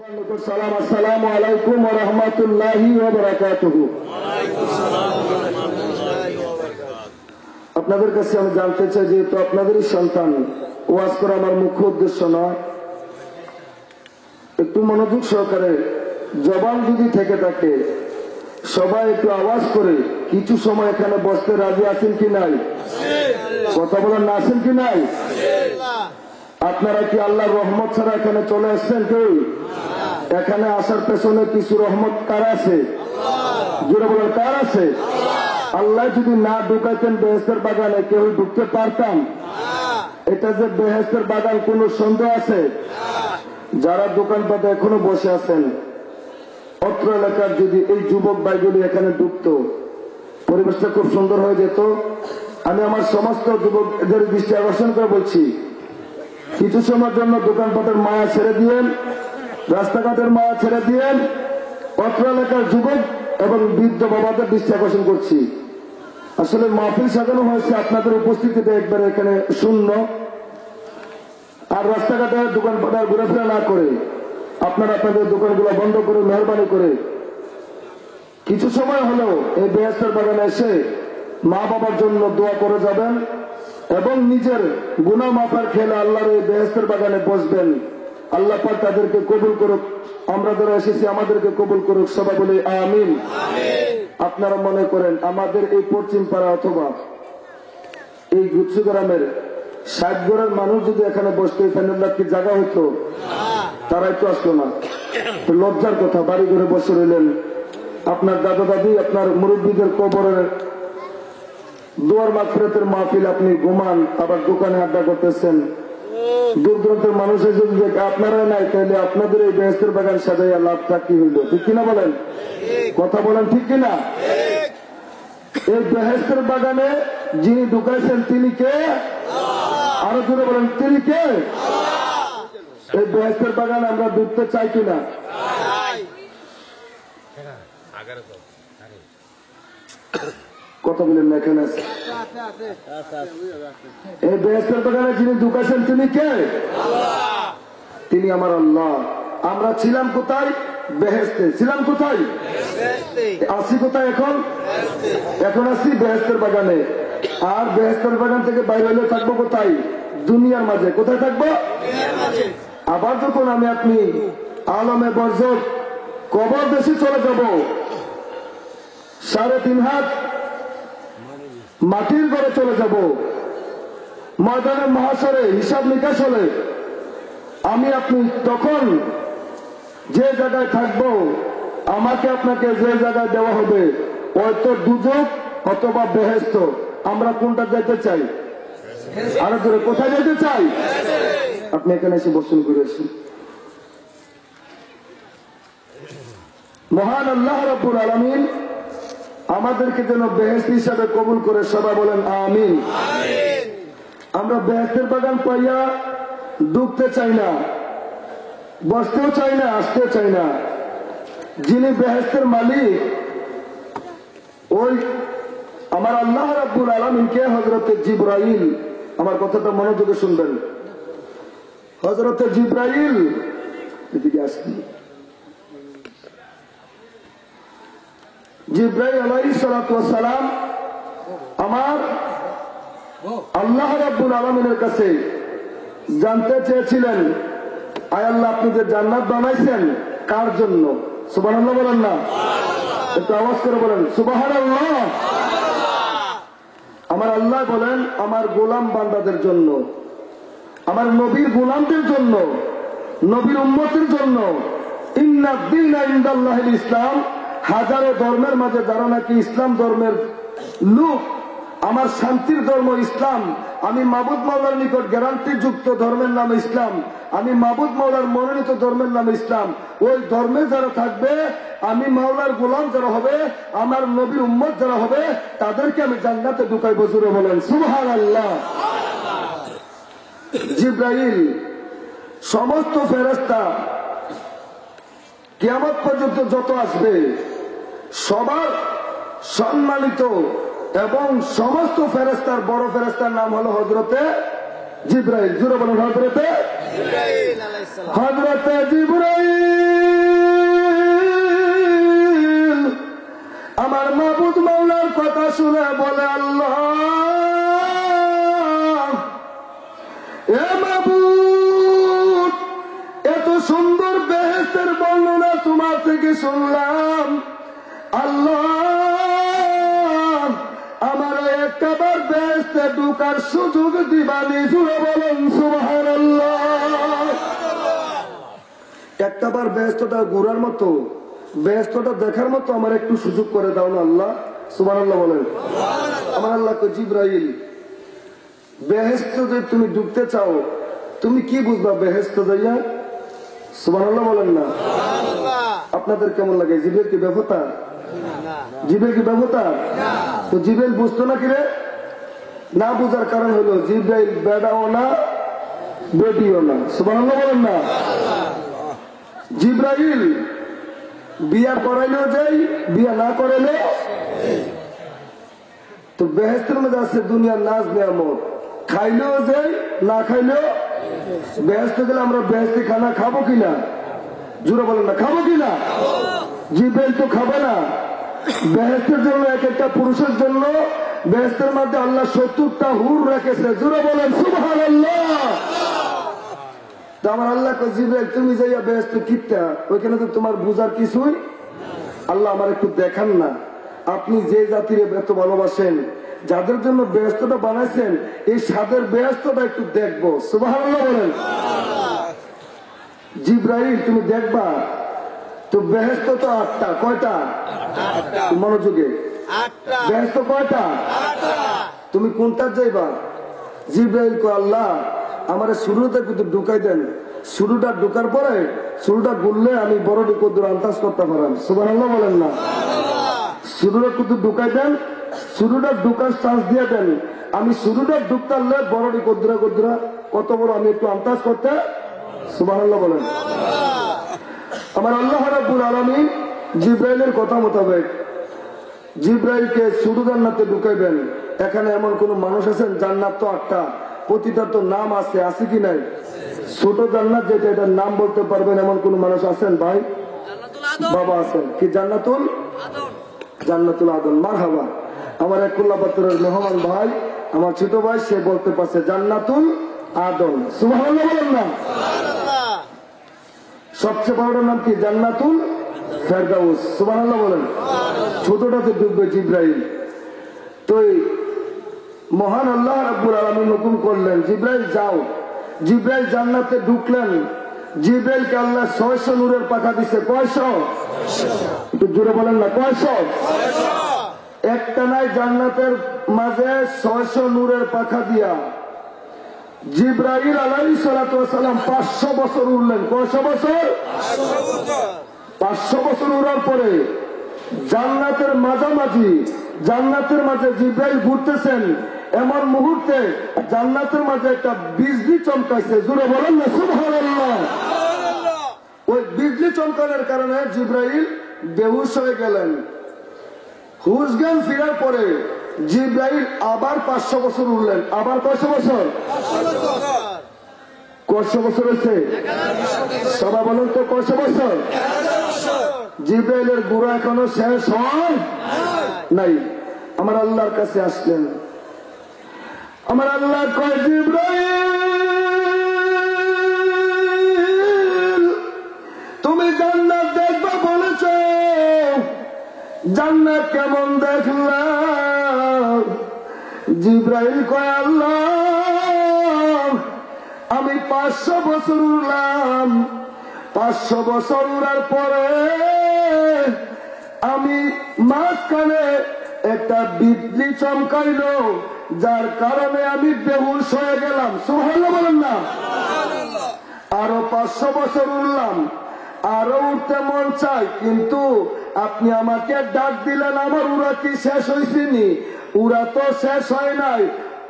সালাম আসসালামু আলাইকুম ওয়া রাহমাতুল্লাহি ওয়া বারাকাতুহু। আপনাদের কাছে আমি জানতে চাই, যেহেতু আপনাদেরই সন্তান, ওয়াজ করা আমার মুখ্য উদ্দেশ্য নয়, একটু মনোযোগ সহকারে জবান যদি থেকে থাকে সবাই একটু আওয়াজ করে কিছু সময় এখানে বসতে রাজি আছেন কি নাই? কথা বলেন না, আছেন কি নাই? আপনারা কি আল্লাহর রহমত ছাড়া এখানে চলে আসছেন? কেউ এখানে আসার পেছনে কিছু রহমত কার আছে? জোরে বলেন, কার আছে? আল্লাহ যদি না ঢুকাইতেন বেহেশতের বাগানে, কেউ ঢুকতে পারতাম? এটা যে বেহেশতের বাগান, কোন সন্দেহ আছে? যারা দোকানপাটে এখনো বসে আছেন, অত্র এলাকার যদি এই যুবক ভাইগুলি এখানে ঢুকতো, পরিবেশটা খুব সুন্দর হয়ে যেত। আমি আমার সমস্ত যুবকদের দৃষ্টি আকর্ষণ করে বলছি, কিছু সময়ের জন্য দোকানপাটের মায়া ছেড়ে দিয়েন, রাস্তাঘাটের মায়া ছেড়ে দিয়েন। অত্র এলাকার যুবক এবং বৃদ্ধ বাবাদের দৃষ্টি আকর্ষণ করছি। আসলে মাহফিল সাজানো হয়েছে আপনাদের উপস্থিতিতে একবারে এখানে শূন্য। আর রাস্তাঘাটে দোকানপাট ঘুরেফেরা না করে আপনারা আপনাদের দোকানগুলো বন্ধ করে মেহরবানি করে কিছু সময় হলেও এই বেহেশতের বাগানে এসে মা বাবার জন্য দোয়া করে যাবেন এবং নিজের গুনাহ মাফের খেলে আল্লাহর এই বেহেশতের বাগানে বসবেন। আল্লাহ পাক তাদেরকে কবুল করুক, আমরা যারা এসেছি আমাদেরকে কবুল করুক, সবাই বলে আমিন। আপনারা মনে করেন আমাদের এই পশ্চিম পাড়া অথবা এই গুচ্ছু গ্রামের 60 ঘরের মানুষ যদি এখানে বসতো, এখানে কি জায়গা হইতো? তারাই তো আসলো না। লজ্জার কথা, বাড়ি ঘরে বসে রইলেন। আপনার দাদা দাদি, আপনার মুরব্বীদের কবরের দোয়ার মাগফিরাতের মাহফিল আপনি ঘুমান, আবার দোকানে আড্ডা করতেছেন। দূর দূরান্তের মানুষের যদি দেখে আপনারা নাই, তাহলে আপনাদের এই বেহেশতের বাগান সাজাইয়া লাভটা কি হইল? ঠিক কিনা বলেন? কথা বলেন, ঠিক কিনা? এই বেহেশতের বাগানে যিনি ঢুকাইছেন তিনি কে? আরো জোরে বলেন, তিনি কে? এই বেহেশতের বাগান আমরা ঢুকতে চাই কিনা? কথা বলেন না, এখানে আছে। এই বেহেশতের বাগানে যিনি ঢুকাইছেন তিনি কে? তিনি আমার আল্লাহ। আমরা ছিলাম কোথায়? বেহেশতে। ছিলাম কোথায়? আসি কোথায় এখন? এখন আসি বেহেশতের বাগানে। আর বেহেশতের বাগান থেকে বাইরে হলে থাকবো কোথায়? দুনিয়ার মাঝে। কোথায় থাকবো? আবার যখন আমি আপনি আলমে বরজত কবর দেশে চলে যাব, 3.5 হাত মাটির ঘরে চলে যাব, ময়দানে মহাশরে হিসাব নিকাশ হলে আমি আপনি তখন যে জায়গায় থাকবো, আমাকে আপনাকে যে জায়গায় দেওয়া হবে, হয়তো দুজক অথবা বেহেশত। আমরা কোনটা যেতে চাই? আরো জোরে, কোথায় যেতে চাই? আপনি এখানে এসে বসুন, করে আসুন। মহান আল্লাহ রাব্বুল আলামিন আমাদেরকে যেন বেহেশত হিসাবে কবুল করে, সবাই বলেন আমিন। আমরা বেহেশতের বাগান পাইয়া ডুবতে চাই না, বসতেও চাই না, আসতেও চাই না। যিনি বেহেশতের মালিক, ওই আমার আল্লাহ রাব্বুল আলামিনকে হযরতে জিবরাইল, আমার কথাটা মনোযোগে শুনবেন, হযরতে জিবরাইল এদিকে আসেন। জিবরাইল আলাইহিস সালাতু ওয়াস সালাম আমার আল্লাহ রাব্বুল আলামিনের কাছে জানতে চেয়েছিলেন, আয় আল্লাহ, আপনি যে জান্নাত বানাইছেন কার জন্য? সুবহানাল্লাহ বলেন না, একটু আওয়াজ করে বলেন সুবহানাল্লাহ। আমার আল্লাহ বলেন, আমার গোলাম বান্দাদের জন্য, আমার নবীর গোলামদের জন্য, নবীর উম্মতের জন্য। ইন্না দ্বীনা ইনদাল্লাহিল ইসলাম। হাজারো ধর্মের মাঝে যারা নাকি ইসলাম ধর্মের লোক, আমার শান্তির ধর্ম ইসলাম, আমি মাবুদ মাওলার নিকট গ্যারান্টি যুক্ত ধর্মের নাম ইসলাম, আমি মাবুদ মাওলার মনোনীত ধর্মের নাম ইসলাম। ওই ধর্মে যারা থাকবে, আমি মাওলার গোলাম যারা হবে, আমার নবীর উম্মত যারা হবে, তাদেরকে আমি জান্নাতে ঢুকাইব। জোরে বলেন সুবহানাল্লাহ। জিবরাইল সমস্ত ফেরেশতা কিয়ামত পর্যন্ত যত আসবে, সবার সম্মানিত এবং সমস্ত ফেরেশতার বড় ফেরেশতার নাম হলো হযরতে জিবরাইল। জোরে বলেন হযরতে জিবরাইল। হযরতে জিবরাইল বেহেশতের বর্ণনা তোমার থেকে শুনলাম। আল্লাহ আমার একটাবার বেহেশতে ঢোকার সুযোগ দিবানি, জুড়ে বলেন সুবহানাল্লাহ। একটাবার বেহেশতটা ঘোরার মতো, বেহেশতটা দেখার মতো আমার একটু সুযোগ করে দাও না আল্লাহ। সুবহানাল্লাহ বলেন। আমার আল্লাহ কয়, জিবরাইল বেহেশত যে তুমি ঢুকতে চাও, তুমি কি বুঝবা বেহেশত যাইয়া? সুবহানাল্লাহ বলেন না। আপনাদের কেমন লাগে? জিবের কি ব্যবতা? জিবের কি ব্যবতা? তো জিবেল বুঝতো না কিরে? না বুঝার কারণ হলো জিব্রাইল বেডাও না বেডিও না। সুবহানাল্লাহ বলেন না। জিব্রাইল বিয়া করাইলেও যাই, বিয়া না করাইলে তো বেহেশতের মধ্যে আছে দুনিয়ার নাজ নিয়ামত, খাইলেও যাই না খাইলেও। বেহেশতে গেলে আমরা বেহেশতি খানা খাবো কিনা? জুড়ে বলেন না, খাবো কিনা? জিব্রাইল তো খাবে না। বেহেশতের জন্য এক একটা পুরুষের জন্য বেহেশতের মধ্যে আল্লাহ 70টা হুর রেখেছে। জুড়ে বলেন সুবহানাল্লাহ। তো আমার আল্লাহ কয়, জিব্রাইল তুমি যাইয়া বেহেশতে কিপটা, ওইখানে তো তোমার বুঝার কিছুই। আল্লাহ আমার একটু দেখান না, আপনি যে জাতির এত ভালোবাসেন, যাদের জন্য বেহেশতটা বানাইছেন, এই স্বাদের বেহেশতটা একটু দেখবো। সুবহানাল্লাহ বলেন। জিব্রাইল তুমি দেখবা তো বেহেশত তো 8টা। কয়টা? মনোযোগে, বেহেশত কয়টা? তুমি কোনটা যাইবা? জিব্রাইল কয়, আল্লাহ আমার শুরুতে কিন্তু ঢুকাই দেন, শুরুটা ঢুকার পরে শুরুটা গুললে আমি বড়টি কদ্দুর আন্দাজ করতে পারেন। সুবহানাল্লাহ বলেন না। শুরুটা কিন্তু ঢুকাই দেন, শুরুটা ঢুকার চান্স দিয়ে দেন, আমি শুরুটা ঢুকতে পারলে বড়টি কদ্দুরা কদ্দুরা কত বড় আমি একটু আন্দাজ করতে। সুবহানাল্লাহ বলেন। আমার আল্লাহ রাব্বুল আলামিন জিব্রাইলের কথা মোতাবেক জিব্রাইলকে শুরু জান্নাতে ঢুকাইবেন। এখানে এমন কোন মানুষ আছেন? জান্নাত তো 8টা, প্রতিটা তো নাম আছে, আছে কি নাই? ছোট জান্নাত যেটা, এটার নাম বলতে পারবেন এমন কোন মানুষ আছেন ভাই? বাবা আছেন কি? জান্নাতুল আদন। মারহাবা। আমার এক কুল্লাপাত্রের মেহমান ভাই, আমার ছোট ভাই, সে বলতে পারছে জান্নাতুল আদন। সুবহানাল্লাহ বলেন না। সবচেয়ে বড়টার নাম কি? জান্নাতুল ফেরদাউস। সুবহানাল্লাহ বলেন। ছোটটাতে ডুববে জিব্রাইল। তো মহান আল্লাহ রাব্বুল আলামিন হুকুম করলেন, জিব্রাইল যাও। জিব্রাইল জান্নাতে ঢুকলেন। জিব্রাইলকে আল্লাহ 600 নূরের পাখা দিছে। কয়শো? একটু জোরে বলেন না, কয়শো? একটা নাই, জান্নাতের মাঝে 600 নূরের পাখা দিয়া জিব্রাইল আলাইহিস সালাতু ওয়াস সালাম 500 বছর উড়লেন। কয়শো বছর? 500 বছর উড়ার পরে জান্নাতের মাঝামাঝি, জান্নাতের মাঝে জিব্রাইল ঘুরতেছেন, এমন মুহূর্তে জান্নাতের মাঝে একটা বিজলি চমকাইছে। জোরে বলেন না সুবহানাল্লাহ। ওই বিজলি চমকানোর কারণে জিব্রাইল বেহুশ হয়ে গেলেন। হুশ জ্ঞান ফিরার পরে জিব্রাইল আবার 500 বছর উড়লেন। আবার কয়শো বছর? কয়শো বছর হয়েছে? সবাই বলেন তো কয়শো বছর? জিব্রাইলের গুড়া এখনো শেষ হয় নাই। আমার আল্লাহর কাছে আসলেন। আমার আল্লাহ কয়, জিব্রাইল তুমি জান্নাত দেখবা বলেছ, জান্নাত কেমন দেখলাম? জিব্রাইল কয়, আল্লাহ আমি 500 বছর উড়লাম। 500 বছর উড়ার পরে আমি মাঝখানে একটা বিজলি চমকাইল, যার কারণে আমি বেহুশ হয়ে গেলাম। সুবহানাল্লাহ বলেন না। আরো 500 বছর উড়লাম, আরো উঠতে মন চাই, কিন্তু আপনি আমাকে ডাক দিলেন, আমার উড়া কি শেষ হয়েছিনি? উড়া তো শেষ হয় নাই।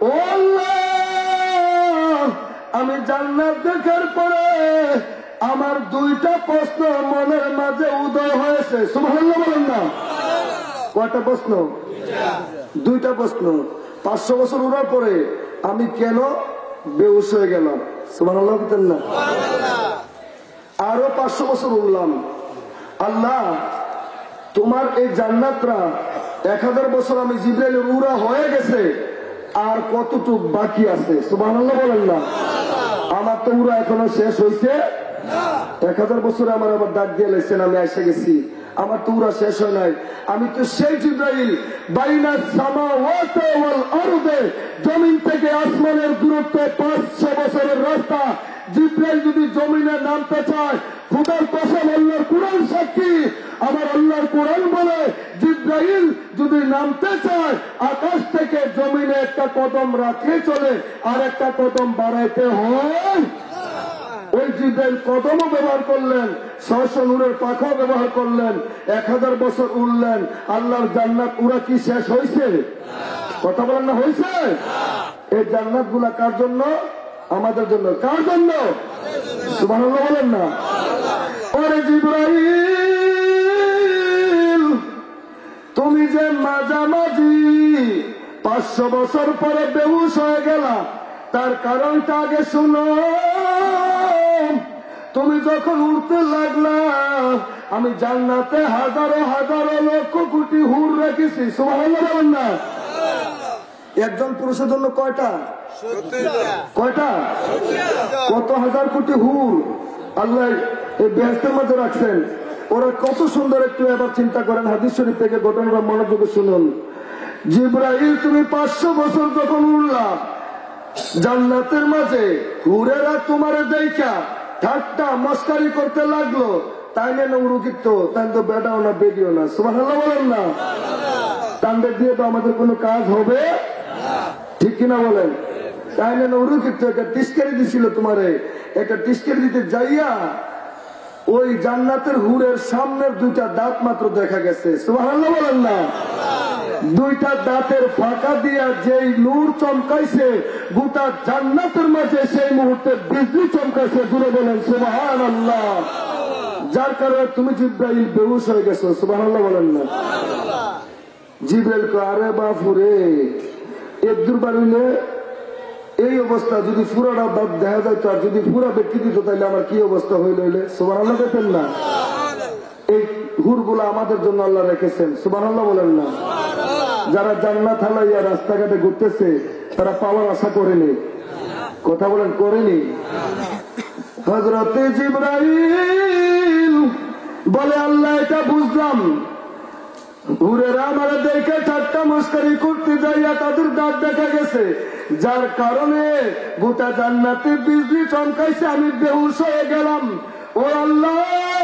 ও আল্লাহ, আমি জান্নাত দেখার পরে আমার 2টা প্রশ্ন মনের মাঝে উদয় হয়েছে। সুবহানাল্লাহ বলেন না। কয়টা প্রশ্ন? 2টা প্রশ্ন। 500 বছর উড়ার পরে আমি কেন বেহুশ হয়ে গেলাম? সুবহানাল্লাহ বলেন না। আরো 500 বছর উড়লাম। আল্লাহ তোমার এই জান্নাতরা 1000 বছর আমি জিব্রাইলের উড়া হয়ে গেছে, আর কতটুক বাকি আছে? সুবহানাল্লাহ বলেন না। আমার তো উড়া এখনো শেষ হয়েছে 1000 বছরে আমার আবার ডাক দিয়ে লেছেন, আমি এসে গেছি, আমার তো উড়া শেষ হয় নাই। আমি তো সেই জিব্রাইল, বাইনা সামাওয়াতি ওয়াল আরদে, জমিন থেকে আসমানের দূরত্ব 500 বছরের রাস্তা। জিব্রাইল যদি জমিনে নামতে চায়, খোদার কসম, আল্লাহর কুরআন সাক্ষী, আমার আল্লাহর কুরআন বলে জিব্রাইল যদি নামতে চায়, আকাশ থেকে জমিনে একটা কদম রাখলে চলে, আর একটা কদম বাড়াইতে হয়। ওই জিব্রাইল কদমও ব্যবহার করলেন, 600 নূরের পাখাও ব্যবহার করলেন, 1000 বছর উড়লেন। আল্লাহর জান্নাত উড়া কি শেষ হয়েছে? কথা বলেন না, হয়েছে? এই জান্নাত গুলা কার জন্য? আমাদের জন্য। কার জন্য? সুবহানাল্লাহ বলেন না। ওরে জিবরাইল, তুমি যে মাঝামাঝি 500 বছর পরে বেহুশ হয়ে গেলা, তার কারণটা আগে শুনো। তুমি যখন উঠতে লাগলা, আমি জান্নাতে হাজারো হাজারো লক্ষ কোটি হুর রেখেছি। সুবহানাল্লাহ বলেন না। একজন পুরুষের জন্য কয়টা? কয়টা? কত হাজার কোটি হুর আল্লাহ এই বেহেশতের মধ্যে রাখছেন। ওরা কত সুন্দর, একটু এবার চিন্তা করেন, হাদিস শরীফ থেকে ঘটনাটা মনোযোগে শুনুন। জিবরাইল, তুমি 500 বছর যখন উড়লা জান্নাতের মাঝে, হুরেরা তোমারে দেখা ঠাট্টা মস্কারি করতে লাগলো। তাই না উরুকিত, তাই তো বেটাও না বেডিও না। সুবহানাল্লাহ বলেন না। তাদের দিয়ে তো আমাদের কোনো কাজ হবে? ঠিক কিনা বলেন? তাই না উরুকিত একটা টিস্কারি দিছিল তোমারে, একটা টিস্কারি দিতে যাইয়া ওই জান্নাতের হুরের সামনের 2টা দাঁত মাত্র দেখা গেছে। সুবহানাল্লাহ বলেন না। 2টা দাঁতের ফাঁকা দিয়া যেই নূর চমকাইছে গোটা জান্নাতের মাঝে, সেই মুহূর্তে বিজলি চমকাইছে। দূরে বলেন সুবহানাল্লাহ। যার কারণে তুমি জিব্রাইল বেহুশ হয়ে গেছো। সুবহানাল্লাহ বলেন না। জিব্রাইল কো, আরে বাপুরে, এক দুর্বার হইলে এই অবস্থা, যদি পুরাটা দাঁত দেখা যায়, আর যদি পুরা ব্যক্তি দিত, তাহলে আমার কি অবস্থা হইলে হইলে। সুবহানাল্লাহ দেখেন না। এই হুরগুলা আমাদের জন্য আল্লাহ রেখেছেন। সুবহানাল্লাহ বলেন না। যারা জান্নাত হালাইয়া রাস্তাঘাটে ঘুরতেছে, তারা পাওয়ার আশা করেনি। কথা বলেন, করেনি। হযরতে জিবরাইল বলে, আল্লাহ এটা বুঝলাম, হুরেরা আমার দেখে ঠাট্টা মস্কারি করতে যাইয়া তাদের দাঁত দেখা গেছে, যার কারণে গোটা জান্নাতে বিজলি চমকাইছে, আমি বেহুশ হয়ে গেলাম। ও আল্লাহ,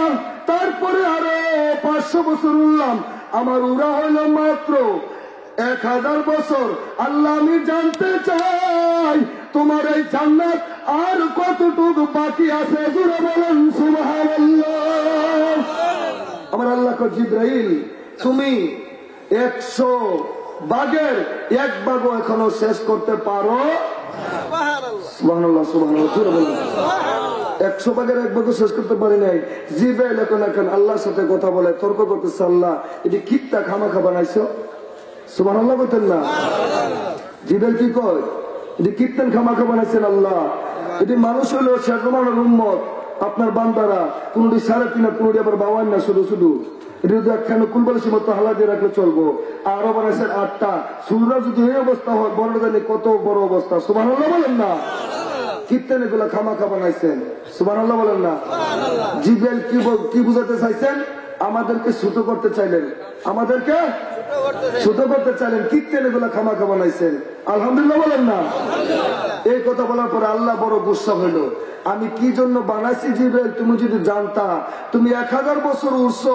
তারপরে আরো 500 বছর উড়লাম, আমার উড়া হইল মাত্র 1000 বছর। আল্লাহ, আমি জানতে চাই তোমার এই জান্নাত আর কতটুকু বাকি আছে। জোরে বলেন সুবহানাল্লাহ। আমার আল্লাহ কো, জিবরাইল, তুমি 100 ভাগের 1 ভাগও এখনো শেষ করতে পারো? সুবহানাল্লাহ, সুবহানাল্লাহ, জোরে বলেন। 100 ভাগের 1 ভাগও শেষ করতে পারি নাই। জিবরাইল এখন আল্লাহর সাথে কথা বলে, তর্ক করতেছে, আল্লাহ এটি কিপটা খামাখা বানাইছো। সুবহানাল্লাহ বলতেন না। জিবরাইল কি কয়, এটি কীর্তন খামাখা বানাইছেন আল্লাহ। এটি মানুষ হইল শেষ জমানার উম্মত, আপনার বান্দারা, কোনটি 3.5, কোনটি আবার 52 না, শুধু শুধু এটা যদি একখানে কুলবালিশের মতো হালা দিয়ে রাখলে চলবো। আরো বানাইছেন 8টা। সুরা যদি এই অবস্থা হয়, বড় জানি কত বড় অবস্থা। সুবহানাল্লাহ বলেন না। কীর্তন এগুলা খামাখা বানাইছেন। সুবহানাল্লাহ বলেন না। জিবরাইল কি বুঝাতে চাইছেন? আমাদেরকে ছোট করতে চাইলেন, আমাদেরকে ছোট করতে চাইলেন। কীর্তন এগুলা খামাখা বানাইছেন। আলহামদুলিল্লাহ বলেন না। এই কথা বলার পরে আল্লাহ বড় গুসা হইল, আমি কি জন্য বানাইছি জিবরাইল, তুমি যদি জানতা। তুমি 1000 বছর উঠছো,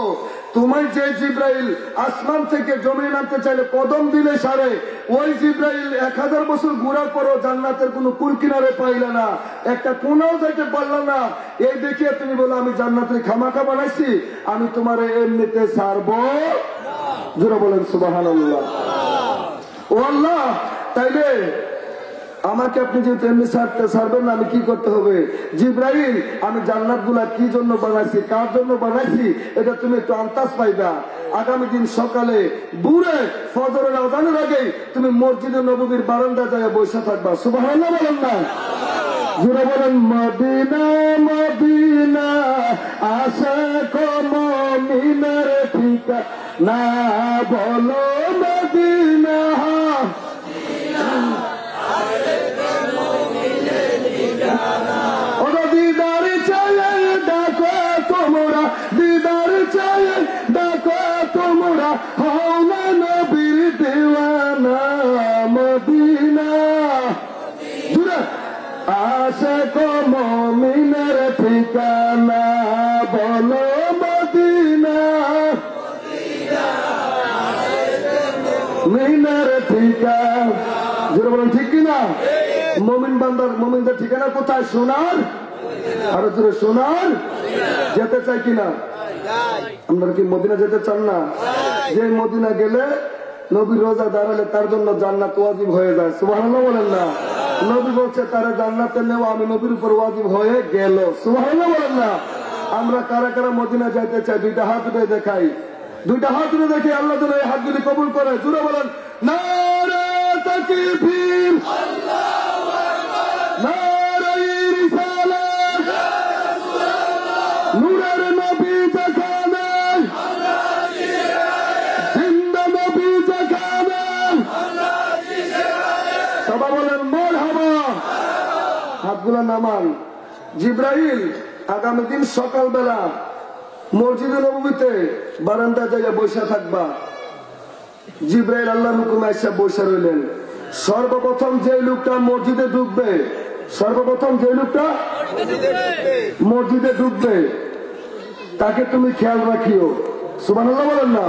তোমার যে জিবরাইল আসমান থেকে জমিনে নামতে চাইলে কদম দিলে সারে, ওই জিবরাইল 1000 বছর ঘুরার পরও জান্নাতের কোন কুল কিনারে পাইলে না, একটা কোনাও যাইতে পারল না। এই দেখিয়ে তুমি বলো আমি জান্নাতের খামাখা বানাইছি, আমি তোমার এমনিতে ছাড়বো। জোরে বলেন সুবহানাল্লাহ। ও আল্লাহ, তাইলে আমাকে আপনি যেহেতু এমনি ছাড়বেন না, আমি কি করতে হবে? জিবরাইল, আমি জান্নাত গুলা কি জন্য বানাইছি, কার জন্য বানাইছি, এটা তুমি একটু আন্দাজ পাইবা। আগামী দিন সকালে বুড়ে ফজরের আযানের আগে তুমি মসজিদে নববীর বারান্দা যায় বসে থাকবা। সুবহানাল্লাহ বলেন না। জোরে বলেন, মদিনা মদিনা আশিক মুমিনের ঠিকানা, বলো মদিনা। দিদার চাই ডাকো কওলিকা, জোরে বলেন ঠিক কিনা? মুমিনদের ঠিকানা কোথায়? সোনার, আরো জোরে সোনার। যেতে চাই কিনা? আপনারা কি মদিনা যেতে চান না? যে মদিনা গেলে নবীর রোজা দাঁড়ালে তার জন্য জান্নাত ওয়াজিব হয়ে যায়। সুবহানাল্লাহ বলেন না? নবী বলছে তারা জান্নাতে নেওয়া, আমি নবীর উপর ওয়াজিব হয়ে গেল। সুবহানাল্লাহ বলেন না? আমরা কারা কারা মদিনা যাইতে চাই? দুইটা হাত উঠে দেখাই, দুইটা হাত উঠে দেখে আল্লাহ যেন এই হাতগুলি কবুল করে। জোরে বলেন নারে তাকবীর, নারে রিসালাত, নূরের নবী যেখানে, জিন্দা নবী যেখানে, সবাই বলেন মারহাবা। হাতগুলো নামান। জিব্রাইল আগামী দিন সকালবেলা মসজিদে নববীতে বারান্দা জায়গায় বসে থাকবা। জিব্রাইল আল্লাহর হুকুমে এসে বসে রইলেন। সর্বপ্রথম যে লোকটা মসজিদে ঢুকবে, সর্বপ্রথম যে লোকটা মসজিদে ঢুকবে তাকে তুমি খেয়াল রাখিও। সুবহানাল্লাহ বলেন না?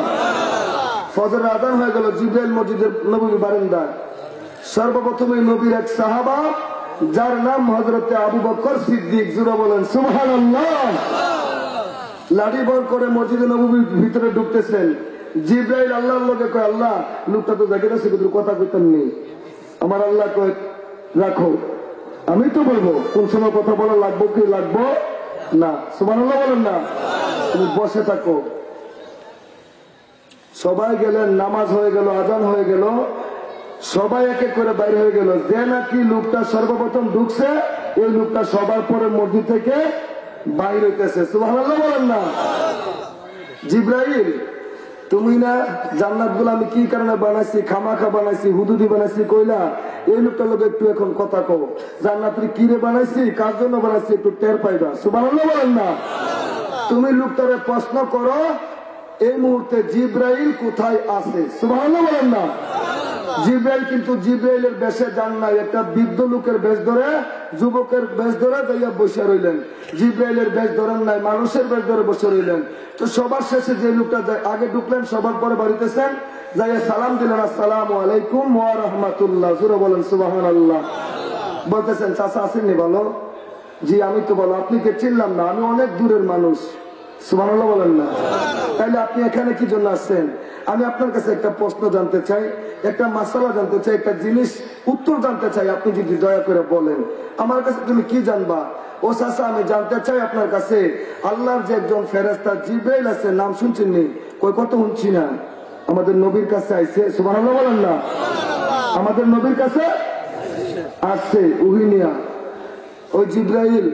ফজরের আযান হয়ে গেল, জিব্রাইল মসজিদের নববী বারান্দায়। সর্বপ্রথমে নবীর এক সাহাবা যার নাম হযরতে আবু বকর সিদ্দিক, জোরে বলেন সুবহানাল্লাহ, লাঠি বর করে মসজিদে নববীর ভিতরে ঢুকতেছেন। জিব্রাইল আল্লাহর লগে কয়, আল্লাহ লোকটা তো দেখে যাচ্ছে কিন্তু কথা কইতেন নেই। আমার আল্লাহ কয় রাখো, আমি তো বলবো কোন সময় কথা বলা লাগবো কি লাগবো না। সুবহানাল্লাহ বলেন না? তুমি বসে থাকো। সবাই গেলেন, নামাজ হয়ে গেল, আজান হয়ে গেল, সবাই এক এক করে বাইরে হয়ে গেল। যে নাকি লোকটা সর্বপ্রথম ঢুকছে এই লোকটা সবার পরে মসজিদ থেকে বাইরে হইতেছে। সুবহানাল্লাহ বলেন না? জিব্রাইল তুমি না জান্নাত গুলো আমি কি কারণে বানাইছি, খামাখা বানাইছি, হুদুদি বানাইছি কইলা, এই লোকটার লোক একটু এখন কথা কও, জান্নাতের কি রে বানাইছি, কার জন্য বানাইছি একটু টের পাইবা। সুবহানাল্লাহ বলেন না? তুমি লোকটারে প্রশ্ন করো এই মুহূর্তে জিব্রাইল কোথায় আছে। সুবহানাল্লাহ বলেন না? জিব্রাইল কিন্তু জিব্রাইলের বেশে যান নাই, একটা বৃদ্ধ লোকের বেশ ধরে, যুবকের বেশ ধরে দাইয়া বসে রইলেন। জিব্রাইলের বেশ ধরেন নাই, মানুষের বেশ ধরে বসে রইলেন। তো সবার শেষে যে লোকটা আগে ঢুকলেন, সবার পরে বাড়িতেছেন, যাইয়া সালাম দিলেন, আসসালামু আলাইকুম ওয়া রাহমাতুল্লাহ। জোরে বলেন সুবহানাল্লাহ। বলতেছেন চাচা আসেননি? বলো জি আমি তো। বলো আপনি কে? চিনলাম না, আমি অনেক দূরের মানুষ। সুবহানাল্লাহ বলেন না? তাইলে আপনি এখানে কি জন্য আসছেন? আমি আপনার কাছে একটা প্রশ্ন জানতে চাই, একটা মাসালা জানতে চাই, একটা জিনিস উত্তর জানতে চাই, আপনি যদি দয়া করে বলেন। আমার কাছে তুমি কি জানবা? ও চাচা আমি জানতে চাই আপনার কাছে আল্লাহর যে একজন ফেরেশতা জিব্রাইল আছে, নাম শুনছেন নি? কই কত শুনছি না, আমাদের নবীর কাছে আইছে। সুবহানাল্লাহ বলেন না? আমাদের নবীর কাছে আসছে উহিনিয়া, ওই জিব্রাইল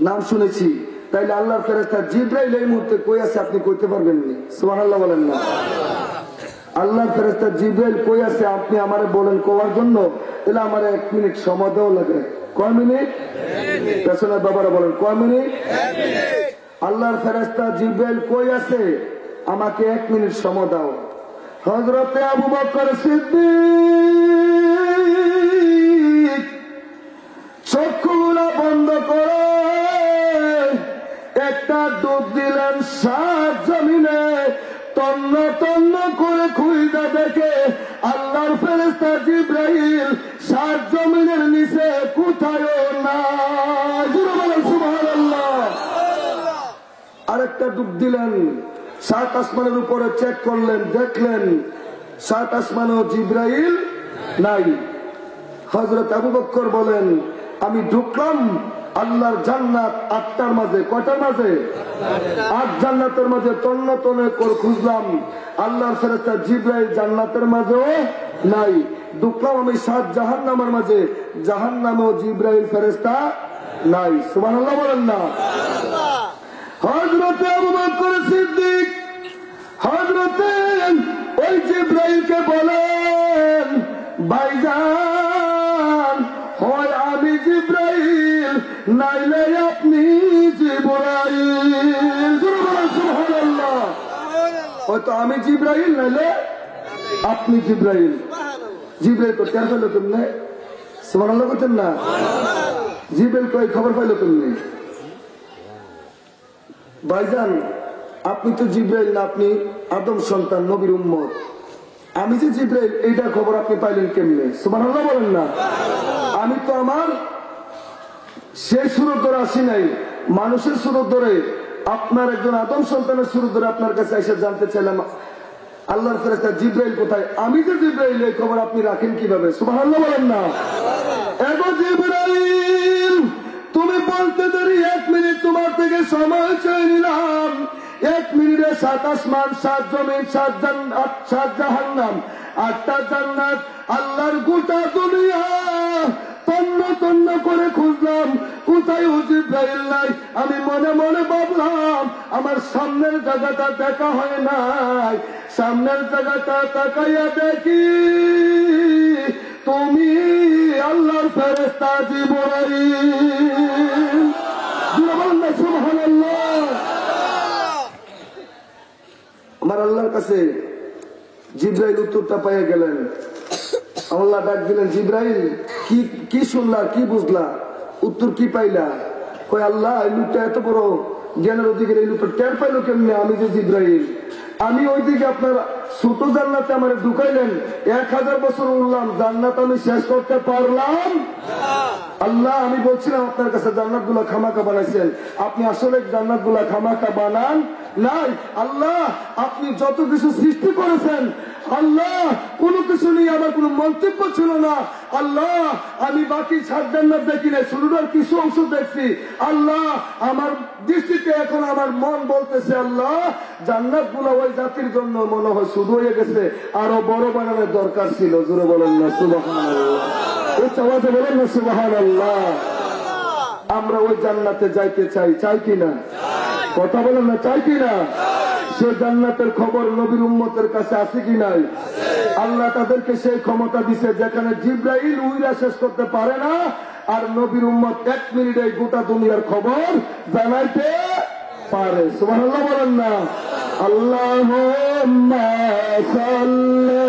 নাম শুনেছি। তাইলে আল্লাহর ফেরেশতা জিব্রাইল এই মুহূর্তে কই আছে আপনি কইতে পারবেন নি? সুবহানাল্লাহ বলেন না? আল্লাহর ফেরেশতা জিব্রাইল কই আছে আপনি আমারে বলেন কোয়ার জন্য, তাহলে আমার 1 মিনিট সময় দেওয়া লাগে। কয় মিনিট? পেছনের বাবারা বলেন কয় মিনিট? আল্লাহর ফেরেশতা জিব্রাইল কই আছে আমাকে 1 মিনিট সময় দাও। হযরতে আবু বকর সিদ্দিক চক্ষুগুলো বন্ধ করে একটা ডুব দিলেন সাত জমিনে, তন্ন তন্ন করে খুঁজে দেখে আল্লাহর ফেরেশতা জিব্রাইল সাত জমিনের নিচে কোথায়ও নাই। সুবহানাল্লাহ। আরেকটা ডুব দিলেন, সাত আসমানের উপরে চেক করলেন, দেখলেন সাত আসমানেও জিব্রাইল নাই। হযরত আবু বকর বলেন আমি ঢুকলাম আল্লাহর জান্নাত 8টার মাঝে। কয়টার মাঝে? 8 জান্নাতের মাঝে তন্ন তন্ন করে খুঁজলাম, আল্লাহর ফেরেশতা জিব্রাইল জান্নাতের মাঝেও নাই। ঢুকলাম আমি 7 জাহান্নামের মাঝে, জাহান্নামেও জিব্রাইল ফেরেশতা নাই। সুবহানাল্লাহ বলেন না? হযরতে আবু বকর সিদ্দিক হযরতে ওই জিব্রাইলকে বলেন ভাইজান হয় আমি জিব্রাইল নাইলে আপনি জিব্রাইল। সুবহানাল্লাহ। হয়তো আমি জিব্রাইল নাইলে আপনি জিব্রাইল। জিব্রাইল তো টের পাইল কেমনে? সুবহানাল্লাহ বলছেন না? জিব্রাইল কই খবর পাইল কেমনে? ভাইজান আপনি তো জিব্রাইল না, আপনি আদম সন্তান, নবীর উম্মত। আমি যে জিব্রাইল এইটা খবর আপনি পাইলেন কেমনে? সুবহানাল্লাহ বলেন না। আমি তো আমার সেই সুরত ধরে আসি নাই, মানুষের সুরত ধরে, আপনার একজন আদম সন্তানের সুরত ধরে আপনার কাছে এসে জানতে চাইলাম আল্লাহর ফেরেশতা জিব্রাইল কোথায়। আমি যে জিব্রাইল এই খবর আপনি রাখেন কিভাবে? সুবহানাল্লাহ বলেন না। এগো জিব্রাইল, তুমি বলতে দেরি 1 মিনিট তোমার থেকে সময় চেয়ে নিলাম। 1 মিনিটে 7 আসমান, 7 জমিন, 7 জান্নাত, 7 জাহান্নাম, 8টা জান্নাত, আল্লাহর গোটা দুনিয়া তন্ন তন্ন করে খুঁজলাম, কোথায় জিব্রাইল নাই। আমি মনে মনে ভাবলাম আমার সামনের জায়গাটা দেখা হয় নাই। সামনের জায়গাটা তাকাইয়া দেখি তুমি আল্লাহর ফেরেশতা জিবরাইল। সুবহানাল্লাহ। আমার আল্লাহর কাছে জিব্রাইল উত্তরটা পেয়ে গেলেন। আল্লাহ ডাক দিলেন, জিব্রাইল কি কি শুনলা, কি বুঝলা, উত্তর কি পাইলা? কই আল্লাহ, এই লোকটা এত বড় জ্ঞানের অধিকারী, এই লোকটা টের পাইলো কেমনে আমি যে জিব্রাইল? আমি ওইদিকে আপনার ছোট জান্নাতে আমার ঢুকাইলেন, 1000 বছর উঠলাম, জান্নাত আমি শেষ করতে পারলাম? আল্লাহ, আমি বলছিলাম আপনার কাছে জান্নাত গুলা খামাকা বানাইছেন, আপনি আসলে জান্নাত গুলা খামাকা বানান নাই। আল্লাহ, আপনি যত কিছু সৃষ্টি করেছেন আল্লাহ, কোনো কিছু নিয়ে আমার কোনো মন্তব্য ছিল না। আল্লাহ, আমি বাকি 7 জান্নাত দেখি নাই, শুরুটার কিছু অংশ দেখছি। আল্লাহ, আমার দৃষ্টিতে এখন আমার মন বলতেছে আল্লাহ, জান্নাত গুলা ওই জাতির জন্য মনে হয় শুরু হয়ে গেছে, আরো বড় বানানোর দরকার ছিল। জোরে বলেন না সুবহানাল্লাহ। উচ্চ আওয়াজে বলেন না সুবহানাল্লাহ। আমরা ওই জান্নাতে যাইতে চাই, চাই কিনা? কথা বলেন না, চাই কিনা? সে জান্নাতের খবর নবীর উম্মতের কাছে আছে কি নাই? আল্লাহ তাদেরকে সেই ক্ষমতা দিছে যেখানে জিব্রাইল উইরা শেষ করতে পারে না, আর নবীর উম্মত 1 মিনিটে গোটা দুনিয়ার খবর জানাইতে পারে। সুবহানাল্লাহ বলেন না। আল্লাহুম্মা সাল্লি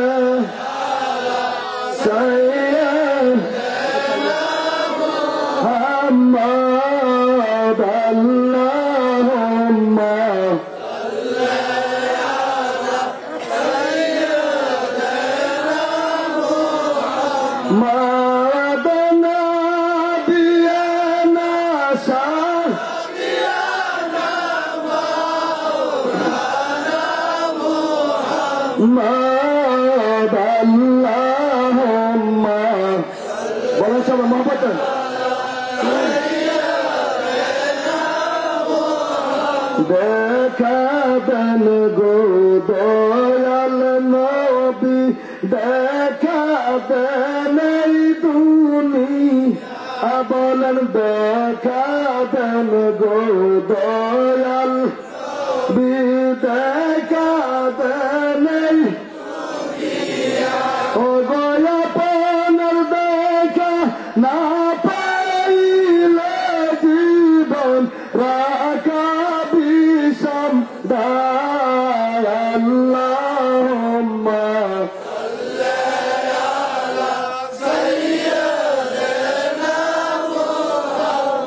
সাইয়্যিদিনা মুহাম্মাদ, আল্লাহুম্মা মাদানা বিয়ানা শাহদিয়ানা মাওলানা আল্লাহুম্মা বলেন সবাই মহব্বতেন। দেখা দেন গো দয়াল নবী, দেখা দেন এই দুনিয়া, বলেন দেখা দেন গো দয়াল নবী, দেখা দেন এই ও গয়া পানার দেখা না পাইলে জীবন রাখা বিষম দায়। আল্লাহুম্মা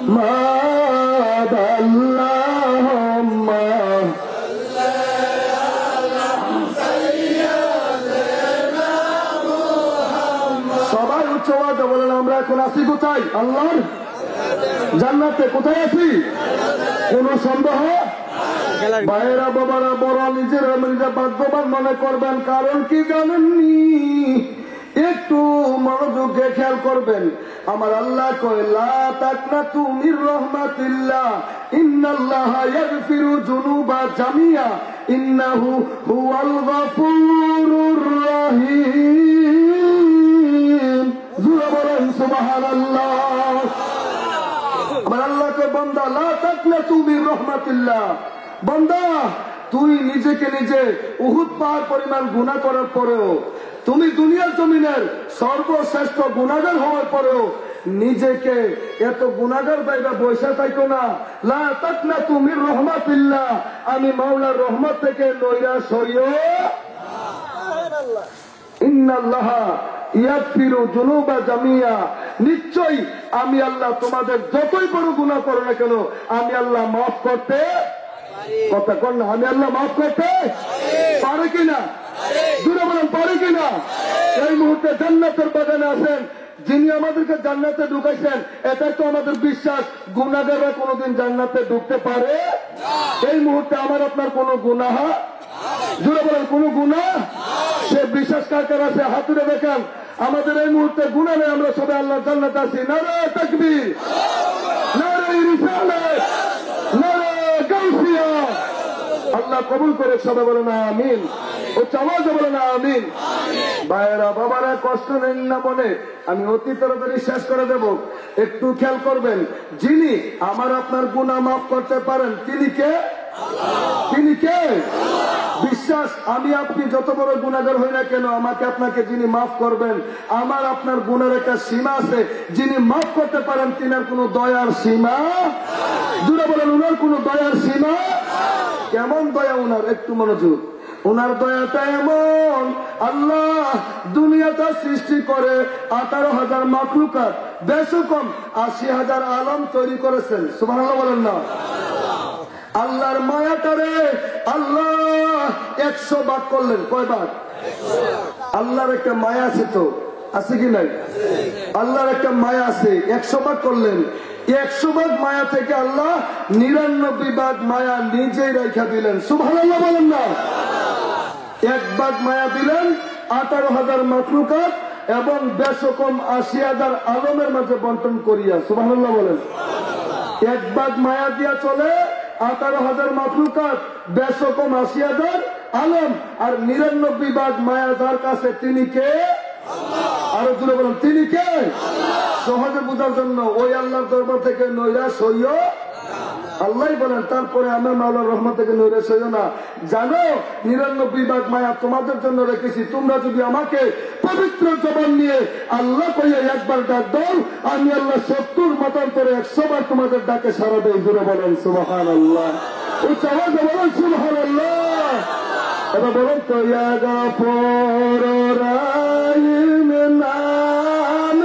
মুহাম্মাদ, আল্লাহুম্মা সবাই উচ্চ আওয়াজে বলেন, আমরা এখন আছি কোথায়? আল্লাহর জান্নাতে। কোথায় আছি? কোন সন্দেহ? ভাইয়েরা বাবারা বড় নিজেরা ভাগ্যবান মনে করবেন, কারণ কি জানেননি? একটু মনোযোগে খেয়াল করবেন। আমার আল্লাহ কয়, লা তাকনাতু মির রাহমাতিল্লাহ, ইন্নাল্লাহা ইয়াগফিরু যুনুবা জামিয়া, ইন্নাহু হুয়াল গফুরুর রহিম। জোরে বলেন সুবহানাল্লাহ। আমার আল্লাহ কয়, বান্দা লা তাকনাতু মির রাহমাতিল্লাহ, বান্দা তুই নিজেকে নিজে উহুদ পাহাড় পরিমাণ গুনাহ করার পরেও, তুমি দুনিয়ার জমিনের সর্বশ্রেষ্ঠ গুনাহগার হওয়ার পরেও নিজেকে এত গুনাহগার বাইরা বৈশা থাকো না। লা তাকনাতু মির রাহমাতিল্লাহ, আমি মাওলার রহমত থেকে নৈরাশ হইও। ইন্নাল্লাহা ইয়াগফিরু যুনুবা জামিয়া, নিশ্চয়ই আমি আল্লাহ তোমাদের যতই বড় গুনাহ করো না কেন আমি আল্লাহ মাফ করতে, কথা কর না, আমি আল্লাহ মাফ করতে পারে কিনা? দূরে বলেন পারে কিনা? এই মুহূর্তে জান্নাতের বাগানে আছেন, যিনি আমাদেরকে জান্নাতে ঢুকাইছেন, এটাই তো আমাদের বিশ্বাস। গুনাহগাররা কোনোদিন জান্নাতে ঢুকতে পারে? এই মুহূর্তে আমার আপনার কোনো গুনাহ, জুড়ে বলেন কোন গুনাহ, সে বিশ্বাস কার কার আছে হাতুড়ে দেখেন। আমাদের এই মুহূর্তে গুনাহ নেই, আমরা সবাই আল্লাহ জান্নাতে আছি। নারে তাকবীর, নারে রিসালাত, নারে গাউসিয়া। আল্লাহ কবুল করে, সবাই বলেন আমিন। ও চাওয়াজে বলেন আমিন। ভাইয়েরা বাবারা, কষ্ট নেন না মনে, আমি অতি তাড়াতাড়ি শেষ করে দেব। একটু খেয়াল করবেন, যিনি আমার আপনার গুনাহ মাফ করতে পারেন তিনি কে? তিনি কে? বিশ্বাস, আমি আপনি যত বড় গুনাহগার হই না কেন, আমাকে আপনাকে যিনি মাফ করবেন, আমার আপনার গুনার একটা সীমা আছে। যিনি মাফ করতে পারেন তিনার কোন দয়ার সীমা, দূরে বলেন উনার কোন দয়ার সীমা। কেমন দয়া উনার? একটু মনোযোগ। উনার দয়াটা এমন, আল্লাহ দুনিয়াটা সৃষ্টি করে 18,000 মাখলুকাত, বেশ কম 80,000 আলম তৈরি করেছেন। সুবহানাল্লাহ বলেন না? আল্লাহর মায়াটারে আল্লাহ 100 ভাগ করলেন। কয় ভাগ? আল্লাহর একটা মায়া আছে, তো আছে কি নাই? আল্লাহর একটা মায়া আছে, 100 ভাগ করলেন। 100 ভাগ মায়া থেকে আল্লাহ 99 ভাগ মায়া নিজেই রেখা দিলেন। সুবহানাল্লাহ বলেন না? 1 ভাগ মায়া দিলেন 18,000 মাখলুকাত এবং বেশ কম 80,000 আলমের মাঝে বন্টন করিয়া। সুবহানাল্লাহ বলেন। 1 ভাগ মায়া দিয়া চলে 18,000 মাখলুকাত, বেশ কম 80,000 আলম, আর 99 ভাগ মায়া যার কাছে, তিনি কে? আরো জুড়ে বলেন, তিনি কে? সহজে বোঝার জন্য ওই আল্লাহর দরবার থেকে নৈরাশ হইও। আল্লাহ বলেন, তারপরে আমার মাওলার রহমত থেকে নৈরাশ হইও না। জানো 99 ভাগ মায়া তোমাদের জন্য রেখেছি। তোমরা যদি আমাকে পবিত্র জবান নিয়ে আল্লাহ কইয়ে একবার ডাক দাও, আমি আল্লাহ 70 মতান্তরে 100 বার তোমাদের ডাকে সারা দেই। জুড়ে বলেন সুবহানাল্লাহ। উচ্চ আওয়াজে বলেন সুবহানাল্লাহ। এবার বলেন তো, ইয়া গাফুর রাহিম নাম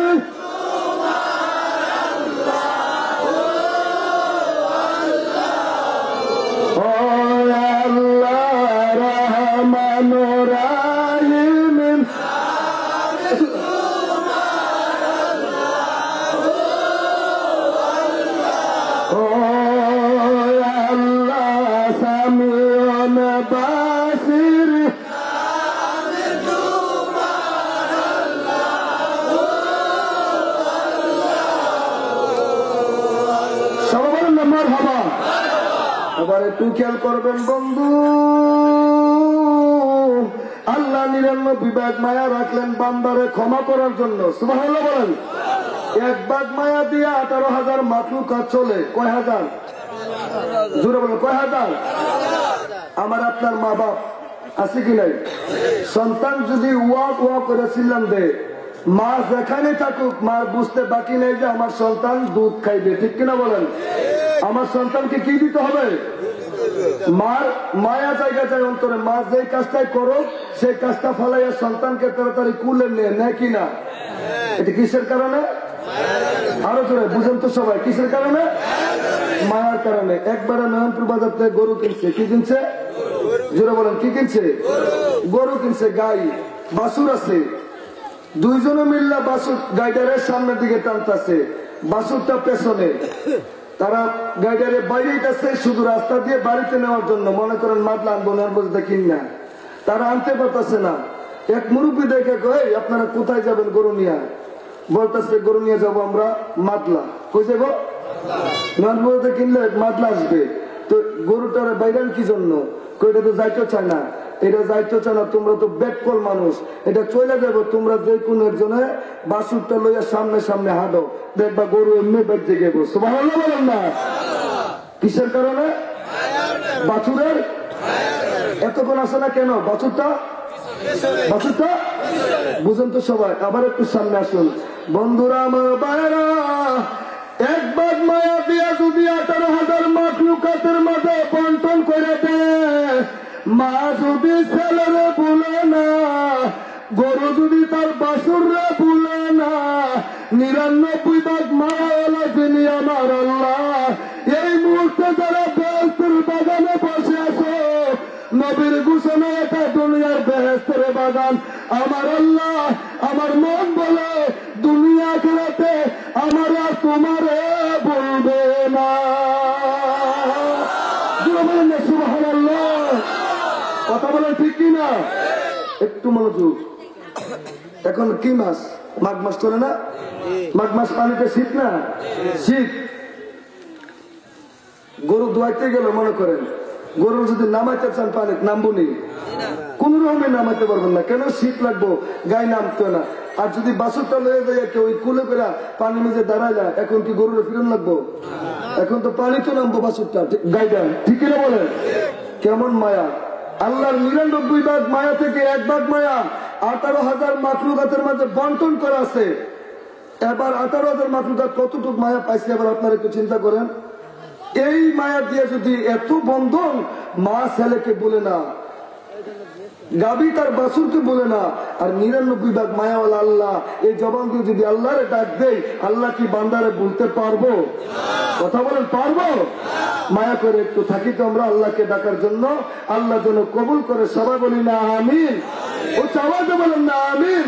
একটু খেয়াল করবেন বন্ধু। আল্লাহ 99 ভাগ মায়া রাখলেন বান্দারে ক্ষমা করার জন্য। সুবহানাল্লাহ বলেন। 1 ভাগ মায়া দিয়ে 18,000 মাখলুকাত চলে। কয় হাজার? জোরে বলেন, কয় হাজার? আমার আপনার মা বাপ আছে কি নাই? সন্তান যদি ওয়া করে ছিলাম দে, মা যেখানে থাকুক, মার বুঝতে বাকি নেই যে আমার সন্তান দুধ খাইবে। ঠিক কিনা বলেন? আমার সন্তানকে কি দিতে হবে? মার মায়া জায়গা যায় অন্তরে। মা যে কাজটাই করো সেই কাজটা ফলাইয়া সন্তানকে তাড়াতাড়ি কুলে নিয়ে নেয় কিনা? এটা কিসের কারণে? আরো জোরে বুঝেন তো সবাই, কিসের কারণে? মায়ার কারণে। একবারে নয়নপুর বাজার থেকে গরু কিনছে। কি কিনছে? জোরে বলেন, কি কিনছে? গরু কিনছে। গাই বাছুর আছে, দুইজনে মিল্লা বাছুর গাইডারের সামনের দিকে টানতেছে, বাছুরটা পেছনে। তারা গাইডারে বাইরে গেছে শুধু রাস্তা দিয়ে বাড়িতে নেওয়ার জন্য। মনে করেন মাদলা আনবো না বলতে কিনা, তারা আনতে পারতেছে না। এক মুরব্বী দেখে কয়, আপনারা কোথায় যাবেন গরু নিয়ে? বলতেছে, গরু নিয়ে যাবো আমরা মাদলা। কই যাবো? বলতে কিনলে মাদলা আসবে। তো গরুটারে বাইরান কি জন্য? এটা তো যাইতে চায় না, এটা যাইতে চায় না। তোমরা তো বেটকল মানুষ, এটা চলে যাবো। তোমরা যে কোন একজনে বাছুরটা লইয়া সামনে সামনে হাঁটো, দেখবা গরু এমনি বেঁচে গেবো। সুবহানাল্লাহ বলেন না? কিসের কারণে? বাছুরের এতক্ষণ আসে না কেন? বাছুরটা বুঝেন তো সবাই। আবার একটু সামনে আসুন বন্ধুরা, আমার বাইরা। 1 ভাগ মায়া দিয়া যদি 18,000 মাখলুকাতের মাঝে বন্টন করে দেয়, মা যদি ছেলেরে ভুলে না, গরু যদি তার বাছুররে ভুলে না, 99 ভাগ মায়া হলো যিনি আমার আল্লাহ। এই মুহূর্তে যারা বেহেশতের বাগানে বসে আছো, নবীর ঘোষণা এটা দুনিয়ার বেহেশতের বাগান। আমার আল্লাহ আমার মন বলে দুনিয়া আখিরাতে আমার আর তোমারে বলবে না। সুবহানাল্লাহ, কথা বলেন ঠিক কিনা? একটু মনোযোগ। এখন কি মাস? মাঘ মাস চলে না? মাঘ মাস পানিতে শীত না? শীত। গরু ধোয়াইতে গেল, মনে করেন গরু যদি নামাইতে চান পানি নামবনি, কোন রকমে নামাইতে পারবেন না। কেন? শীত লাগবো, গায়ে নামতো না। আর যদি বাসুরটা লয়ে যায় কেউ কুলে করে পানি মেঝে দাঁড়ায়, এখন কি গরুর ফিরন লাগবো? এখন তো পানি তো নামবো বাসুরটা, গাইটা, ঠিক কিনা বলেন? কেমন মায়া! আল্লাহর ৯৯ ভাগ মায়া থেকে ১ ভাগ মায়া ১৮,০০০ মাখলুকাতের মাঝে বন্টন করা আছে। এবার ১৮,০০০ মাখলুকাত কতটুকু মায়া পাইছে এবার আপনারা একটু চিন্তা করেন। এই মায়া দিয়ে যদি এত বন্ধন, মা ছেলেকে বলে না, গাবি তার বাসুরকে বলে না, আর ৯৯ ভাগ মায়াওয়ালা আল্লাহ, এই জবান দিয়ে যদি আল্লাহরে ডাক দেয়, আল্লাহ কি বান্দারে বলতে পারবো? কথা বলেন, পারবো? মায়া করে একটু থাকি তো আমরা আল্লাহকে ডাকার জন্য। আল্লাহ যেন কবুল করে, সবাই বলি না আমিন। ও আওয়াজে বলেন না আমিন।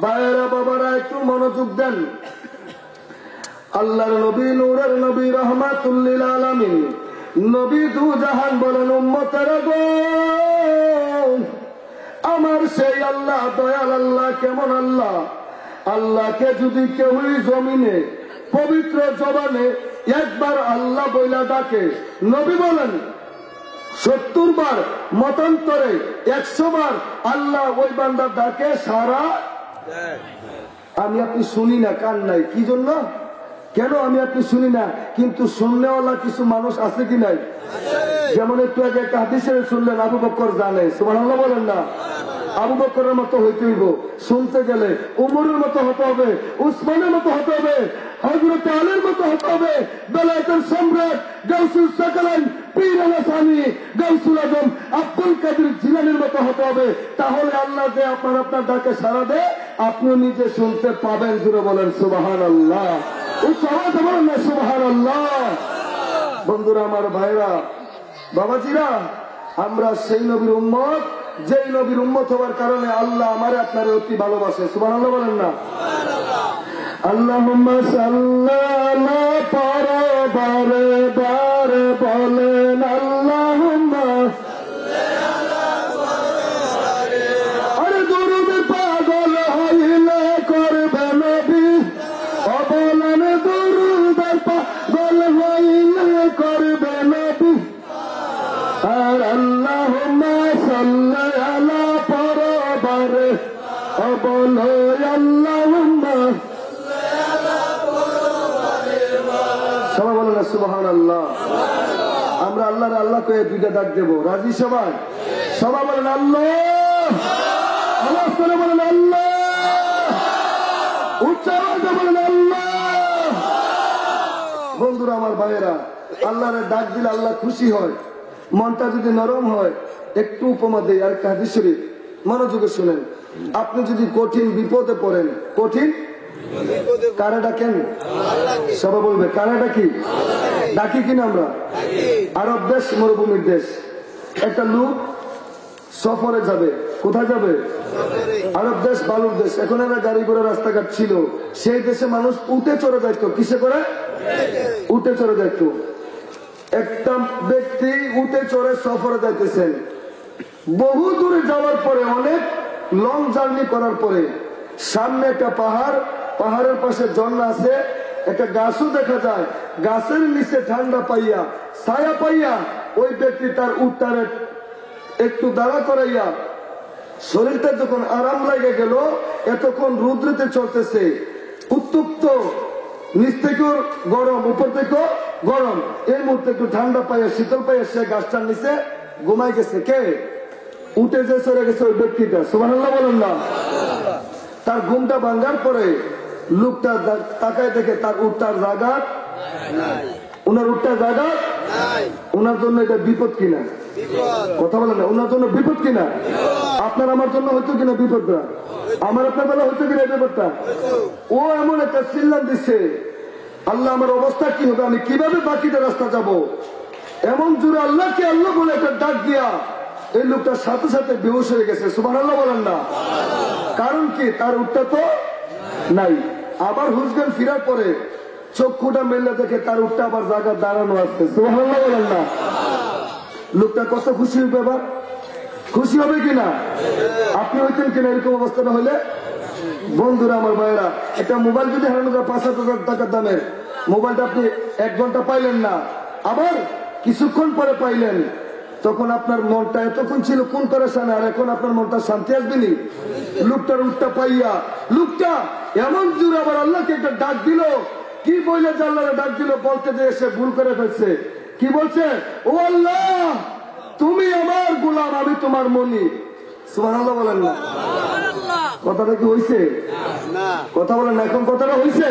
ভাইয়েরা বাবারা একটু মনোযোগ দেন। আল্লাহর নবী, নূরের নবী, রহমাতুল লিল আলামিন নবী দু জাহান বলেন, উম্মতেরা গো, আমার সেই আল্লাহ দয়াল আল্লাহ কেমন আল্লাহ? আল্লাহকে যদি কেউই জমিনে পবিত্র জবানে একবার আল্লাহ বইলা ডাকে, নবী বলেন ৭০ বার, মতান্তরে ১০০ বার আল্লাহ ওই বান্দার ডাকে সারা। আমি আপনি শুনি না, কান নাই। কি জন্য? কেন আমি আপনি শুনি না? কিন্তু শুননেওয়ালা কিছু মানুষ আছে কি নাই? যেমন একটু আগে একটা হাদিসে শুনলেন, আবু বকর জানে, সুবহানাল্লাহ বলেন না? আবু বকরের মতো হইতে হইব, শুনতে গেলে উমরের মতো হতে হবে, উসমানের মতো হতে হবে, হযরত আলীর মতো হতে হবে, বেলায়েতের সম্রাট গাউসুল সাকালাইন পীর আল-হাসানি গাউসুল আজম আব্দুল কাদের জিলানীর মতো হতে হবে। তাহলে আল্লাহ যে আপনার ডাকে সাড়া দেয়, আপনি নিজে শুনতে পাবেন। জুড়ে বলেন সুবহানাল্লাহ। উচ্চারণে বলেন না সুবহানাল্লাহ। বন্ধুরা আমার, ভাইরা, বাবাজিরা, আমরা সেই নবীর উম্মত, যেই নবীর উম্মত হওয়ার কারণে আল্লাহ আমারে আপনারে অতি ভালোবাসে। সুবহানাল্লাহ বলেন না? আল্লাহুম্মা সাল্লি আলা পারা বারে বারে বলেন আল্লাহুম্মা সাল্লি আলা পারা। আরে দরুদে পাগল হইলে করবে নবী, বলেন দরুদে পাগল হইলে করবে নবী। আর আল্লাহুম্মা সাল্লি আলা পারা বারে বলো আল্লাহুম্মা সাল্লি আলা পারা বারে। সবাই বলেন না সুবহানাল্লাহ। আমরা আল্লাহর আল্লাহ কয়ে দুইটা ডাক দেব, রাজি সবাই? সবাই বলেন আল্লাহ, আল্লাহ করে বলেন আল্লাহ, উচ্চারণে বলেন আল্লাহ। বন্ধুরা আমার, ভাইয়েরা, আল্লাহরে ডাক দিলে আল্লাহ খুশি হয়। মনটা যদি নরম হয়, একটু উপমা দেয় আর হাদিস শরীফ, মনোযোগে শুনেন। আপনি যদি কঠিন বিপদে পড়েন, কঠিন কারা ডাকেন? সবাই বলবে কারা ডাকি? ডাকি কিনা আমরা? আরব দেশ, মরুভূমির দেশ। একটা লোক সফরে যাবে, কোথায় যাবে? আরব দেশ, বালুর দেশ। এখন এরা গাড়ি ঘোড়া রাস্তাঘাট ছিল, সেই দেশে মানুষ উঠে চড়ে যাইতো। কিসে করে? উঠে চড়ে যাইতো। একটা ব্যক্তি উঠে চড়ে সফরে যাইতেছেন। বহু দূরে যাওয়ার পরে, অনেক লং জার্নি করার পরে সামনে একটা পাহাড়, পাহাড়ের পাশে ঝর্ণা আছে, একটা গাছও দেখা যায়। গাছের নিচে ঠান্ডা পাইয়া, ছায়া পাইয়া, ওই ব্যক্তি তার উঠটারে একটু দাঁড়া করাইয়া, শরীরটা যখন আরাম লাগে গেল, এতক্ষণ রুদ্রতে চলতেছে, উত্তপ্ত, নিচ থেকেও গরম, উপর থেকেও গরম, এই মুহূর্তে একটু ঠান্ডা পাইয়া, শীতল পাইয়া সে গাছটার নিচে ঘুমাই গেছে। কে? উঠে যে চলে গেছে ওই ব্যক্তিটা। সুবহানাল্লাহ বলেন না? তার ঘুমটা ভাঙ্গার পরে লোকটা তাকায় দেখে তার উঠটার জায়গা, ওনার উঠটার জায়গা, ওনার জন্য এটা বিপদ কিনা? কথা বলেন না, ওনার জন্য বিপদ কিনা? আপনার আমার জন্য হয়তো কিনা বিপদটা? আমার আপনার বেলা হয়তো কিনা বিপদটা? ও এমন একটা চিল্লান দিচ্ছে, আল্লাহ আমার অবস্থা কি হবে, আমি কিভাবে বাকিটা রাস্তা যাব? এমন জোরে আল্লাহকে আল্লাহ বলে একটা ডাক দিয়া এই লোকটার সাথে সাথে বেহুশ হয়ে গেছে। সুবহানাল্লাহ বলেন না। কারণ কি? তার উঠটা তো নাই। আবার হুঁশজ্ঞান ফিরার পরে চক্ষুটা মেলে দেখে তার উঠটা আবার জায়গা দাঁড়ানো আছে। সুবহানাল্লাহ বলেন না। লোকটা কত খুশি হবে, এবার খুশি হবে কিনা? আপনি হইতেন কিনা এরকম অবস্থাটা হলে? বন্ধুরা আমার ভাইয়েরা, একটা মোবাইল যদি হারানো যায় ৫,০০০ টাকার দামের মোবাইলটা, আপনি ১ ঘন্টা পাইলেন না, আবার কিছুক্ষণ পরে পাইলেন, তখন আপনার মনটা এতক্ষণ ছিল কোন পেরেশানে, আর এখন আপনার মনটা শান্তি আসবেনি? লোকটার উঠটা পাইয়া লোকটা এমন জোরে আবার আল্লাহকে একটা ডাক দিল। কি বলে যে আল্লাহরে ডাক দিল? বলতে যে এসে ভুল করে ফেলছে। কি বলছে? ও আল্লাহ, তুমি আমার গোলাম, আমি তোমার মনি। সুবহানাল্লাহ বলেন না। কথাটা কি হয়েছে? কথা বলেন না। এখন কথাটা হয়েছে?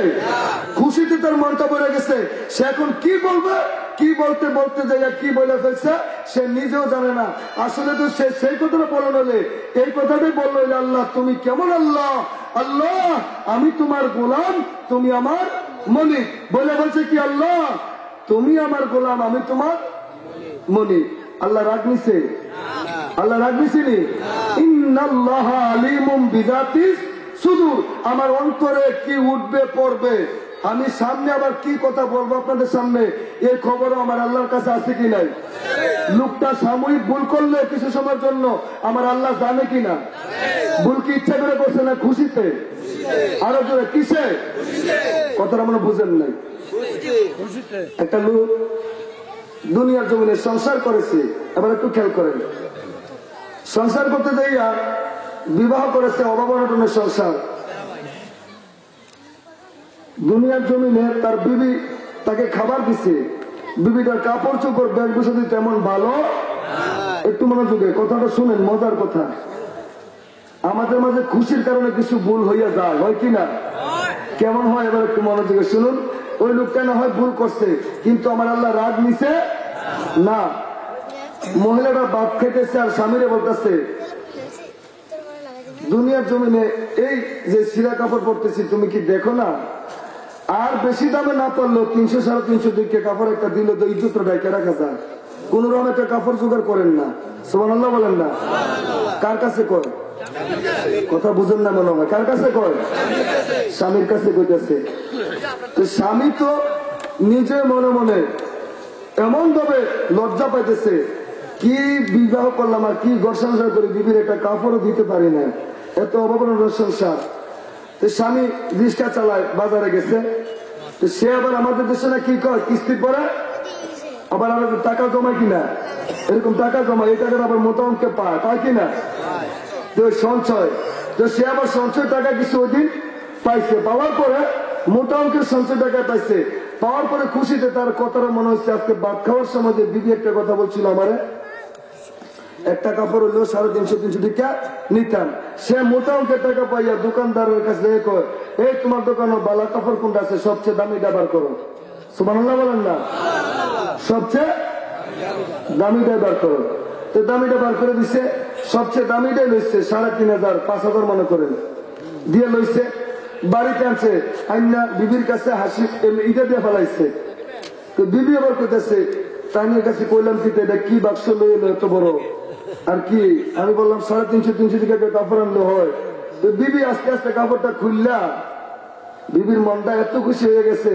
খুশিতে তার মনটা ভরে গেছে। সে এখন কি বলবে, কি বলতে বলতে যাইয়া কি বলে ফেলছে সে নিজেও জানে না। আসলে তো সে সেই কথাটা বলে নলে এই কথাটাই বললো, আল্লাহ তুমি কেমন? আল্লাহ, আল্লাহ আমি তোমার গোলাম, তুমি আমার মনি। বলে বলছে কি? আল্লাহ তুমি আমার গোলাম, আমি তোমার মনি। আল্লাহ রাগ নিছে? আল্লাহ রাগ নিছিনি? ইন্নাল্লাহা আলিমুম বিযাতিস সুদূর। আমার অন্তরে কি উঠবে পড়বে, আমি সামনে আবার কি কথা বলবো আপনাদের সামনে, এই খবরও আমার আল্লাহর কাছে আছে কি নাই? লোকটা সাময়িক ভুল করলে কিছু সময়ের জন্য আমার আল্লাহ জানে কিনা? ভুল কি ইচ্ছা করে করছে না খুশিতে? আরো জোরে কিসে? কথাটা মনে বুঝেন নাই। একটা লোক দুনিয়ার জমিনে সংসার করেছে। এবার একটু খেয়াল করেন, সংসার করতে যাইয়া বিবাহ করেছে, অভাব অনটনের সংসার। দুনিয়ার জমিনে তার বিবি তাকে খাবার দিচ্ছে, বিবিটার কাপড় চোপড় ব্যাগ বসাতে তেমন ভালো। একটু মনোযোগে কথাটা শুনেন, মজার কথা। আমাদের মাঝে খুশির কারণে কিছু ভুল হইয়া যায়, হয় কিনা? কেমন হয়? এবার একটু মনোযোগে শুনুন। ওই লোকটা না হয় ভুল করছে, কিন্তু আমার আল্লাহ রাগ নিছে না। মহিলাটা বাপ খেতেছে আর স্বামীরে বলতেছে, দুনিয়ার জমিনে এই যে সিরা কাপড় পরতেছি তুমি কি দেখো না? আর বেশি দামে না পারলো ৩০০ ৩৫০ দিকে কাপড় একটা দিল তো ইজ্জতটা ডাইকে রাখা যায়। কোন রকম একটা কাপড় জোগাড় করেন না। সুবহানাল্লাহ বলেন না। কার কাছে করে? কথা বুঝেন না মনে হয়। কার কাছে করে? স্বামীর কাছে কইতেছে। তো স্বামী তো নিজে মনে মনে এমন ভাবে লজ্জা পাইতেছে, কি বিবাহ করলাম আর কি ঘর সংসার করে বিবির একটা কাপড়ও দিতে পারি না, এত অভাবনার সংসার। তো স্বামী রিক্সা চালায়, বাজারে গেছে। তো সে আবার আমাদের দেশে না কি কয়, কিস্তি পরে আবার আমাদের টাকা জমায় কিনা, এরকম টাকা জমায়, এই টাকাটা আবার মোটা অঙ্কে পায় কিনা, তো সঞ্চয়। তো সে আবার সঞ্চয় টাকা কিছু ওই দিন পাইছে, পাওয়ার পরে মোটা অঙ্কের সঞ্চয় টাকা পাইছে। পাওয়ার পরে খুশিতে তার কথাটা মনে হচ্ছে আজকে ভাত খাওয়ার সময় যে দিদি একটা কথা বলছিল আমারে, একটা কাপড় হইলেও ৩৫০ টাকা নিতাম। সে মোটা অঙ্কের টাকা পাইয়া দোকানদারের কাছে কয়, এই তোমার দোকানে বালা কাপড় কোনটা আছে, সবচেয়ে দামি ব্যবহার করো। সুবহানাল্লাহ বলেন না। সবচেয়ে দামি ব্যবহার করো। তো দামিটা বার করে দিছে, সবচেয়ে দামিটাই লইছে ৩৫০০ ৫,০০০ মনে করেন দিয়ে লইছে, বাড়িতে আনছে, আইনা বিবির কাছে হাসি ইটা দিয়ে ফেলাইছে। তো বিবি আবার কইতেছে, তাইনের কাছে কইলাম কি এটা কি বাক্স লই এলো এত বড়, আর কি আমি বললাম ৩৫০ টাকা কাপড় আনলে হয়। তো বিবি আস্তে আস্তে কাপড়টা খুললা, বিবির মনটা এত খুশি হয়ে গেছে,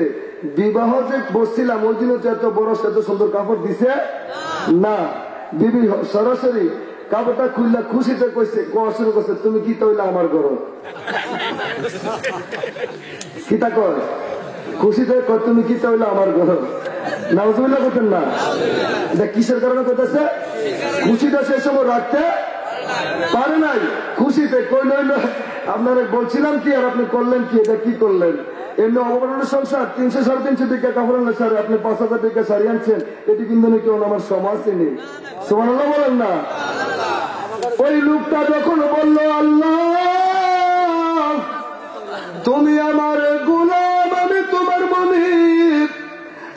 বিবাহ যে বসছিলাম ওই দিনও তো এত বড় এত সুন্দর কাপড় দিছে না। বিবি সরাসরি কাপড়টা খুললা খুশিতে কইছে, কোয়া শুরু করছে, তুমি কি তৈলা আমার ঘর, কিতা কয় খুশিতে কয়, তুমি কি তৈলা আমার ঘর। নাউজুবিল্লাহ করতেন না। এটা কিসের কারণে করতেছে? খুশিটা সে সময় রাখতে পারে নাই। খুশিতে কই নইল আপনারা বলছিলাম কি আর আপনি করলেন কি, এটা কি করলেন? এমনি অবমাননার সংসার ৩০০ ৩৫০ টাকা কাপড় আনলে স্যার আপনি ৫,০০০ টাকা শাড়ি আনছেন, এটি কিন্তু কেউ আমার সমাজ নেই। সুবহানাল্লাহ বলেন না। ওই লোকটা যখন বলল, আল্লাহ তুমি আমার গোলাম, আমি তোমার মনিব,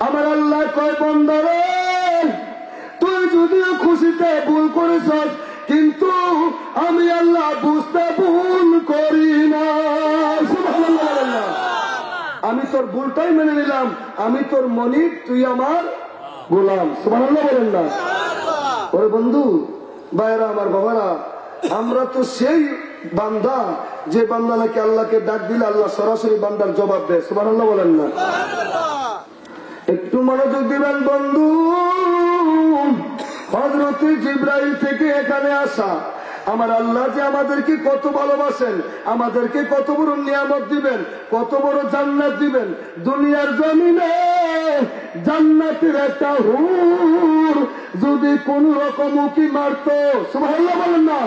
আমার আল্লাহ কয়, বান্দারে তুই যদিও খুশিতে ভুল করেছ, কিন্তু আমি আল্লাহ বুঝতে ভুল করি না। সুবহানাল্লাহ বলেন না। আমি তোর ভুলটাই মেনে নিলাম, আমি তোর মনিব, তুই আমার গোলাম। সুবহানাল্লাহ বলেন না? ওরে বন্ধু ভাইরা আমার, বাবারা, আমরা তো সেই বান্দা যে বান্দা নাকি আল্লাহকে ডাক দিলে আল্লাহ সরাসরি বান্দার জবাব দেয়। সুবহানাল্লাহ বলেন না? একটু মনোযোগ দিবেন বন্ধু। হযরত জিবরাইল থেকে এখানে আসা আমার আল্লাহ যে আমাদেরকে কত ভালোবাসেন, আমাদেরকে কত বড় নিয়ামত দিবেন, কত বড় জান্নাত দিবেন। দুনিয়ার জমিনে জান্নাতের একটা হুর যদি কোন রকম উকি মারত, সুবহানাল্লাহ বলেন না,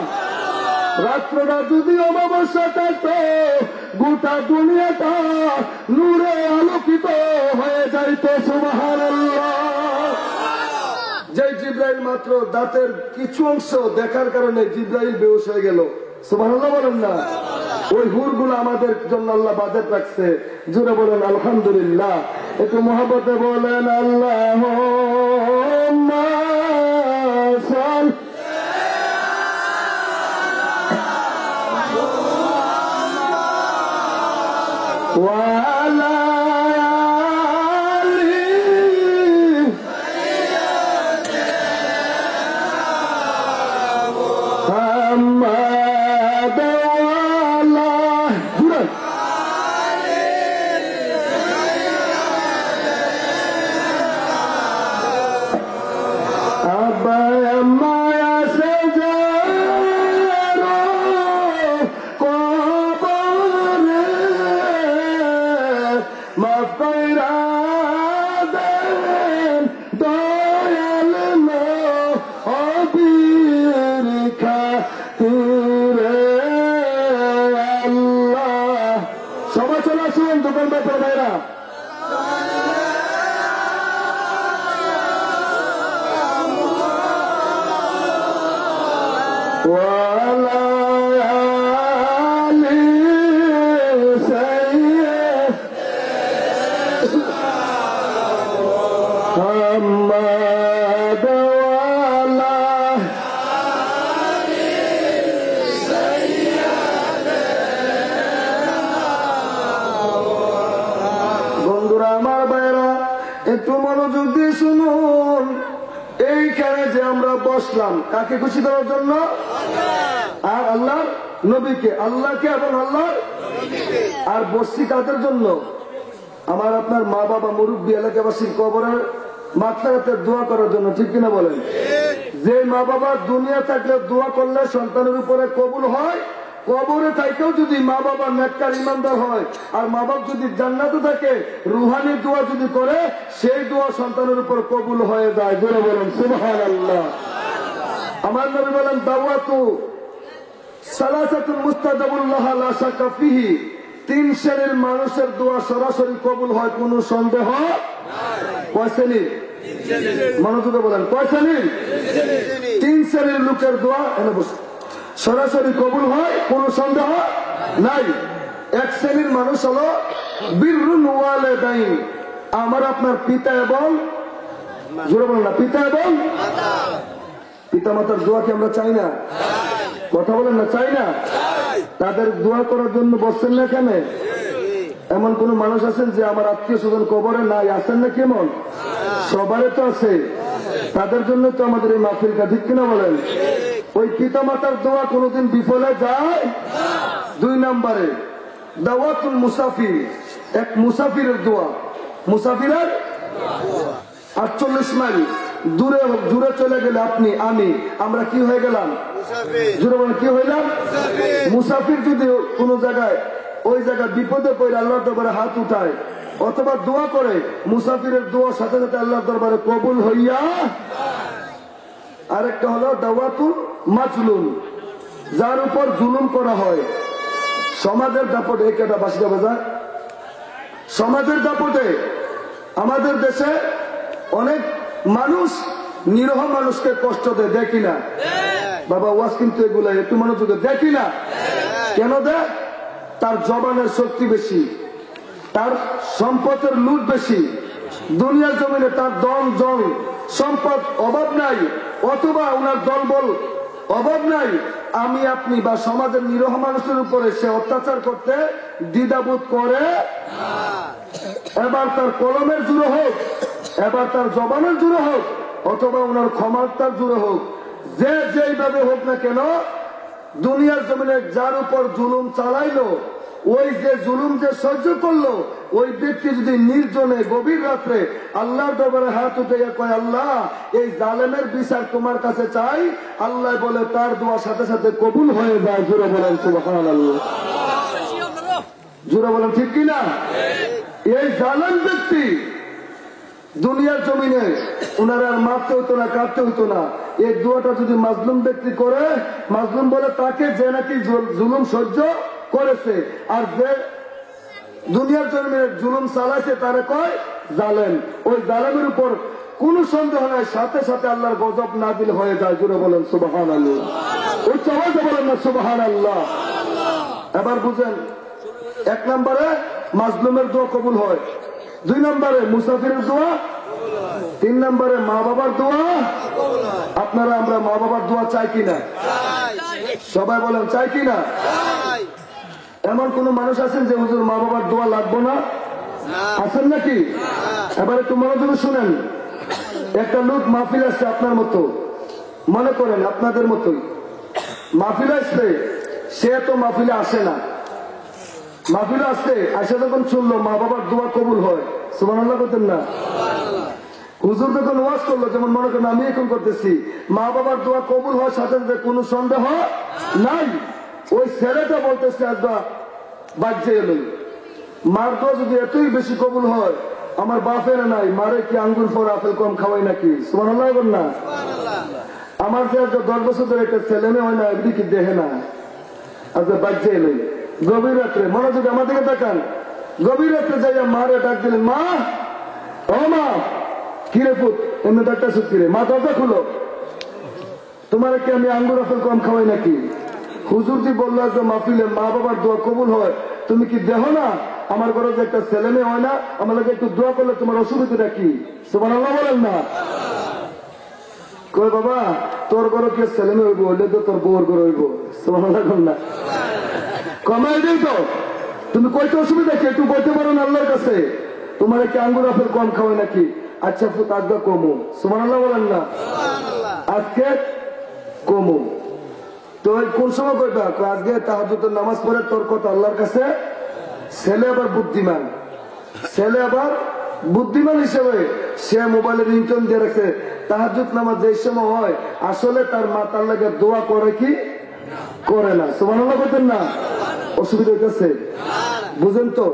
রাত্রটা যদি অমাবস্যা থাকতো, গোটা দুনিয়াটা নূরে আলোকিত হয়ে যাইত। সুবহানাল্লাহ। যে জিবরাইল মাত্র দাঁতের কিছু অংশ দেখার কারণে জিবরাইল বেহুশ হয়ে গেল। সুবহানাল্লাহ বলেন না? ওই হুরগুলো আমাদের জন্য আল্লাহ বাজেট রাখছে। জুড়ে বলেন আলহামদুলিল্লাহ। একটু মহব্বতে বলেন আল্লাহুম্মা সাল্লি ওয়া আলা সবাই চলে আসুন দোকান ব্যাপার ভাইরা। একটু মনোযোগ দিয়ে শুনুন। এইখানে যে আমরা বসলাম কাকে খুশি করার জন্য? আর আল্লাহর নবীকে, আল্লাহকে এবং আল্লাহর। আর বসছি কাদের জন্য? আমার আপনার মা বাবা, মুরব্বী, এলাকাবাসীর কবরের মাথাতে দোয়া করার জন্য। ঠিক কিনা বলেন? যে মা বাবা দুনিয়া থাকলে দোয়া করলে সন্তানের উপরে কবুল হয়, কবরে থাকেও যদি মা বাবা নেককার ইমানদার হয়, আর মা বাপ যদি জান্নাতে থাকে, রুহানি দোয়া যদি করে, সেই দোয়া সন্তানের উপর কবুল হয়ে যায়। জোরে বলেন সুবহানাল্লাহ। আমার নবী বলেন দাওয়াতু সালাসাতুল মুস্তাজাবুল্লাহ লা শাক্কা ফিহি। 3 শ্রেণীর মানুষের দোয়া সরাসরি কবুল হয়, কোনো সন্দেহ নাই। কয় শ্রেণীর? মনোযোগে বলেন, কয় শ্রেণীর? 3 শ্রেণীর লোকের দোয়া এনে বসে সরাসরি কবুল হয়, কোন সন্দেহ নাই। 1 শ্রেণীর মানুষ হলো বিররুল ওয়ালিদাইন, আমার আপনার পিতা এবং, জোরে বলেন না, পিতা এবং পিতা মাতার দোয়া কি আমরা চাই না? কথা বলেন না, চাই না? তাদের দোয়া করার জন্য বসছেন না এখানে? এমন কোন মানুষ আছেন যে আমার আত্মীয় স্বজন কবরে নাই? আছেন না? কেমন? সবারই তো আছে। তাদের জন্য তো আমাদের এই মাহফিলটা। ঠিক কিনা বলেন? ওই পিতা মাতার দোয়া কোনদিন বিফলে যায়? 2 নম্বরে দাওয়াতুল মুসাফির, এক মুসাফিরের দোয়া। মুসাফিরের 48 মাইল দূরে চলে গেলে আপনি, আমি, আমরা কি হয়ে গেলাম? জোরে বলেন, কি হইলাম? মুসাফির যদি কোন জায়গায়, ওই জায়গায় বিপদে পড়ে আল্লাহর দরবারে হাত উঠায় অথবা দোয়া করে, মুসাফিরের দোয়ার সাথে সাথে আল্লাহর দরবারে কবুল হইয়া। আরেকটা হলো দাওয়াতুল মাজলুম, যার উপর জুলুম করা হয়। সমাজের দাপটে, একটা বাসিদা বাজার, সমাজের দাপটে আমাদের দেশে অনেক মানুষ নিরহ মানুষকে কষ্ট দেয়, দেখি না বাবা? ওয়াজ কিন্তু এগুলা একটু মনোযোগে দেখি না। কেন দেয়? তার জবানের শক্তি বেশি, তার সম্পদের লুট বেশি, দুনিয়ার জমিনে তার দল জল সম্পদ অভাব নাই, অথবা ওনার দলবল অভাব নাই। আমি আপনি বা সমাজের নিরহ মানুষের উপরে সে অত্যাচার করতে দ্বিধাবোধ করে। এবার তার কলমের জুড়ে হোক, এবার তার জবানের জুড়ে হোক অথবা ওনার ক্ষমতার জুড়ে হোক, যে যেইভাবে হোক না কেন, দুনিয়ার জমিনে যার উপর জুলুম চালাইলো, ওই যে জুলুম যে সহ্য করলো, ওই ব্যক্তি যদি নির্জনে গভীর রাত্রে আল্লাহর দরবারে হাত উঠে কয়, আল্লাহ এই জালেমের বিচার তোমার কাছে চাই, আল্লাহ বলে তার দোয়া সাথে সাথে কবুল হয়ে যায়। জোরে বলেন সুবহানাল্লাহ, জোরে বলেন ঠিক কিনা? এই জালেম ব্যক্তি দুনিয়ার জমিনে ওনার আর মারতে হতো না, কাটতে হতো না। এই দোয়াটা যদি মাজলুম ব্যক্তি করে, মাজলুম বলে তাকে যে নাকি জুলুম সহ্য করেছে, আর যে দুনিয়ার জমিনে জুলুম চালাইছে তারে কয় জালেম। ওই জালেমের উপর কোন সন্দেহ নাই, সাথে সাথে আল্লাহর গজব নাজিল হয়ে যায়। জুড়ে বলেন সুবহানাল্লাহ, উচ্চ আওয়াজে বলেন না সুবহানাল্লাহ। এবার বুঝেন, 1 নম্বরে মাজলুমের দোয়া কবুল হয়, 2 নম্বরে মুসাফিরের দোয়া, 3 নম্বরে মা বাবার দোয়া। আপনারা আমরা মা বাবার দোয়া চাই কিনা? সবাই বলেন চাই কিনা? এমন কোন মানুষ আছেন যে হুজুর মা বাবার দোয়া লাগবো না? আছেন নাকি? এবার একটু মনোযোগ শুনেন। একটা লোক মাহফিল আসছে আপনার মতো, মনে করেন আপনাদের মতোই মাহফিল আসছে, সে তো মাহফিলে আসে না, মাহফিলে আসছে আসে যখন শুনলো মা বাবার দোয়া কবুল হয়, সুবহানাল্লাহ বলতেন না? হুজুর যখন ওয়াজ করলো, যেমন মনে করেন আমি এখন করতেছি, মা বাবার দোয়া কবুল হওয়ার সাথে সাথে কোনো সন্দেহ নাই। ওই ছেলেটা বলতেছে আজবা বাজ্যে এলো, মার দোয়া যদি এতই বেশি কবুল হয়, আমার বাপের নাই, মারে কি আঙ্গুর ফল আপেল কম খাওয়াই নাকি? সুবহানাল্লাহ বল না? আমার যে 10 বছর ধরে একটা ছেলে মেয়ে হয় না, এগুলি কি দেখে না? আজকে বাজ্যে এলো গভীর রাত্রে, মনোযোগ আমার দিকে তাকান, গভীর রাত্রে যাইয়া মারে ডাক দিলেন, মা ও মা, কিরে পুত এমনি ডাক্তার সুদ কিরে, মা দরজা খুলো, তোমার কি আমি আঙ্গুর আপেল কম খাওয়াই নাকি? হুজুরজি বললো যে মাহফিলে মা বাবার দোয়া কবুল হয়, তুমি কি দেহ না আমার ঘরে যে একটা ছেলে মেয়ে হয় না, আমার লাগে একটু দোয়া করলে তোমার অসুবিধাটা কি? সুবহানাল্লাহ বলেন না? কই বাবা তোর ঘরে কে ছেলে মেয়ে হইব, হইলে তো তোর বউর ঘরে হইব। সুবহানাল্লাহ বলেন না? কমাই দিই তো, তুমি কইতে অসুবিধা কি? একটু বলতে পারো না আল্লাহর কাছে, তোমার কি আঙ্গুর আপেল কম খাওয়াই নাকি? আচ্ছা ফুত আজকে কমু। সুবহানাল্লাহ বলেন না? আজকে কমু। তো কোন সময় করবা? আজকে তাহাজ্জুদের নামাজ পড়ে তোর কথা আল্লাহর কাছে। ছেলে আবার বুদ্ধিমান, ছেলে আবার বুদ্ধিমান হিসেবে সে মোবাইলে রিংটোন দিয়ে রাখছে, তাহাজ্জুদ নামাজ যে সময় হয় আসলে তার মা তার লাগে দোয়া করে কি করে না। সুবহানাল্লাহ বলতেন না? অসুবিধা হইতেছে? বুঝেন তো?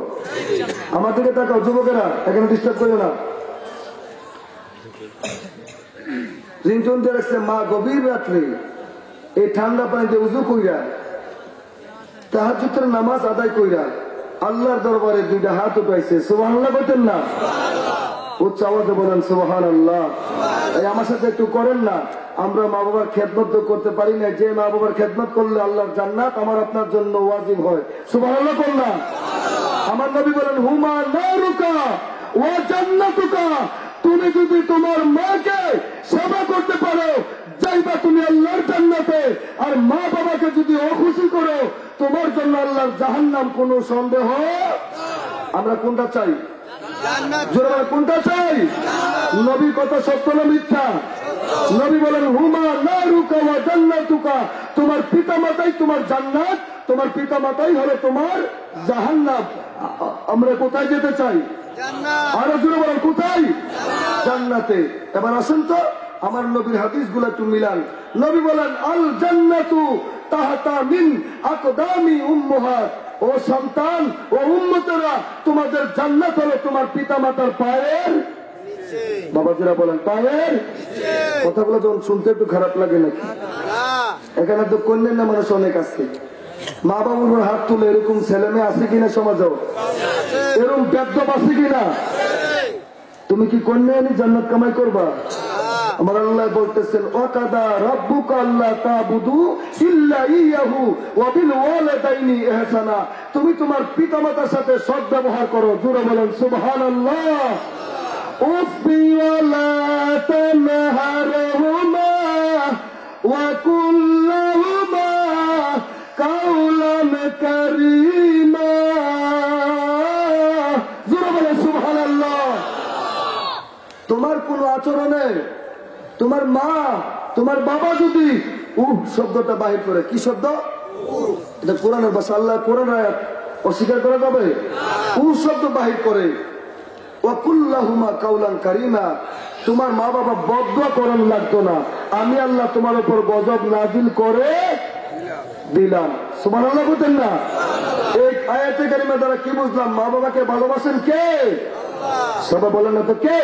আমার দিকে তাকাও যুবকেরা, এখানে ডিস্টার্ব করো না। রিংটোন দিয়ে রাখছে, মা গভীর রাত্রে এই ঠান্ডা পানিতে উজু কইরা তাহাজ্জুদের নামাজ আদায় কইরা আল্লাহর দরবারে 2টা হাত উঠাইছে। সুবহানাল্লাহ বলতেন না? উচ্চ আওয়াজে বলেন সুবহানাল্লাহ। এই আমার সাথে একটু করেন না, আমরা মা বাবার খেদমত করতে পারি না, যে মা বাবার খেদমত করলে আল্লাহর জান্নাত আমার আপনার জন্য ওয়াজিব হয়। সুবহানাল্লাহ বল না? আমার নবী বলেন, হুমা নারুকা ওয়া জান্নাতুকা, তুমি যদি তোমার মাকে সেবা করতে পারো যাইবা তুমি আল্লাহর জান্নাতে, আর মা বাবাকে যদি অখুশি করো তোমার জন্য আল্লাহর জাহান্নাম। কোন সন্দেহ? আমরা কোনটা চাই? কোনটা চাই? নবী কথা সত্য না মিথ্যা? নবী বলেন, হুমা নারুকা ওয়া জান্নাতুকা, তোমার পিতা মাতাই তোমার জান্নাত, তোমার পিতা মাতাই হলো তোমার জাহান্নাম। আমরা কোথায় যেতে চাই? আরো জোরে বলেন, কোথায়? জান্নাতে। এবার আসুন তো আমার নবীর হাদিস গুলো একটু মিলান। নবী বলেন, আল জান্নাতু তাহতা মিন আকদামি উম্মাহাত, ও সন্তান ও উম্মতেরা, তোমাদের জান্নাত হলো তোমার পিতা মাতার পায়ের। বাবাজিরা বলেন পায়ের। কথাগুলো যখন শুনতে একটু খারাপ লাগে নাকি? এখানে তো কন্যার না মানুষ অনেক আছে, মা বাবার হাত তুলে এরকম ছেলে মেয়ে আছে কিনা সমাজেও? এরকম বেদ্যপ আছে কিনা? তুমি কি কন্যা আনি জান্নাত কামাই করবা? আমার আল্লাহ বলতেছেন, ওয়াকাদা রাব্বুকা আল্লা তা'বুদু ইল্লা ইয়াহু ওয়া বিল ওয়ালিদাইনি ইহসানা, তুমি তোমার পিতামাতার সাথে সৎ ব্যবহার করো। জোরে বলেন সুবহানাল্লাহ। উফি ওয়ালা তানহারহুমা ওয়া কুল লাহুমা কাওলান কারীমা। জোরে বলেন সুবহানাল্লাহ। তোমার আচরণে তোমার মা তোমার বাবা যদি শব্দটা বাহির করে, কি শব্দ? এটা কোরআনের ভাষা, আল্লাহ কোরআন আয়াত, অস্বীকার করা যাবে? শব্দ বাহির করে, ওয়াকুল্লাহুমা কাউলান কারিমা, তোমার মা বাবা বদদুয়া করার লাগতো না, আমি আল্লাহ তোমার উপর গজব নাজিল করে দিলাম। সুবহানাল্লাহ বলতেন না? এই আয়াতে কারিমা দ্বারা কি বুঝলাম? মা বাবাকে ভালোবাসেন কে? সবাই বলেন না তো কে?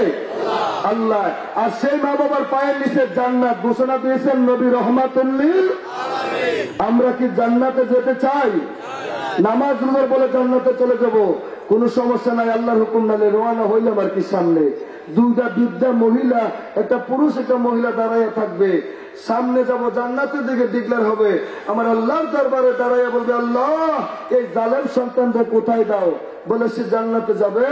আল্লাহ। আর সেই মা বাবার পায়ের নিচে জান্নাত ঘোষণা দিয়েছেন নবী রহমাতুল্লিল। আমরা কি জান্নাতে যেতে চাই? নামাজ রোজা বলে জান্নাতে চলে যাব, কোন সমস্যা নাই, আল্লাহর হুকুম নালে রওনা হইলাম আর কি। সামনে দুইটা বৃদ্ধা মহিলা, একটা পুরুষ একটা মহিলা দাঁড়াইয়া থাকবে, সামনে যাব জান্নাতের দিকে ডিক্লেয়ার হবে, আমার আল্লাহর দরবারে দাঁড়াইয়া বলবে, আল্লাহ এই জালেম সন্তানদের কোথায় দাও? বলে সে জান্নাতে যাবে।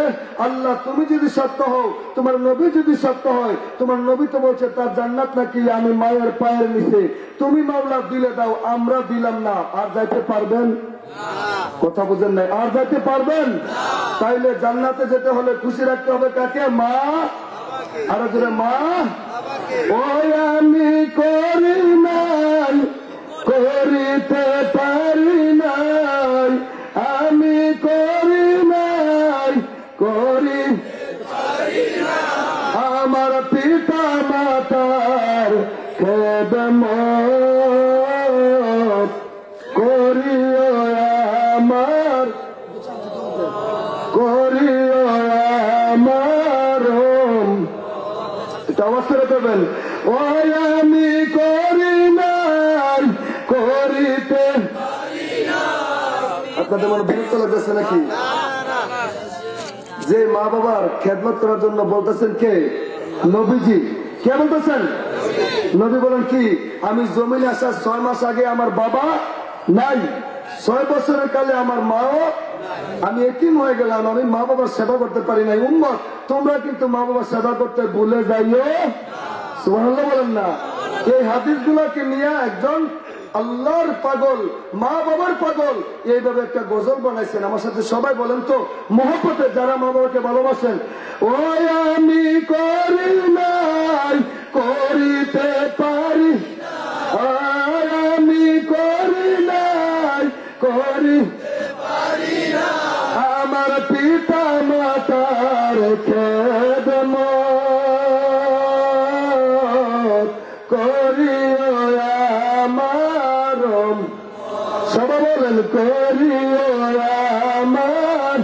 আল্লাহ তুমি যদি সত্য হও, তোমার নবী যদি সত্য হয়, তোমার নবী তো বলছে তার জান্নাত নাকি আমি মায়ের পায়ের নিচে, তুমি মাওলা দিলে দাও, আমরা দিলাম না। আর যাইতে পারবেন? কথা বুঝেন নাই? আর যাইতে পারবেন? তাইলে জান্নাতে যেতে হলে খুশি রাখতে হবে কাকে? মা। আরো জোরে, মা। ওই আমি করি নাই, করিতে পারি নাই, আমি করি নাই, করি আমার পিতা মাতার খেদমত করিও আমার, করিও আমার। এটা অবস্থা দেবেন, ওই আমি করি নাই, করিতে। আপনাদের মনে বিরক্ত লাগতেছে নাকি? যে মা বাবার খেদমত করার জন্য বলতেছেন কে? নবীজি। কে বলতেছেন? নবী বলেন কি, আমি জমিনে আসার 6 মাস আগে আমার বাবা নাই, 6 বছরের কালে আমার মাও, আমি এতিম হয়ে গেলাম, আমি মা বাবার সেবা করতে পারি নাই। উম্মত তোমরা কিন্তু মা বাবার সেবা করতে ভুলে যাইও। সুবহানাল্লাহ বলেন না? এই হাদিস গুলাকে নিয়ে একজন আল্লাহর পাগল, মা বাবার পাগল, এইভাবে একটা গজল বানাইছেন। আমার সাথে সবাই বলেন তো, মহব্বতে যারা মা বাবাকে ভালোবাসেন। ওই আমি করি নাই, করিতে পারি, আর আমি করি নাই, করি আমার পিতা মাতার খেদমত করিও আমার। সবাই বলেন, করিও আমার।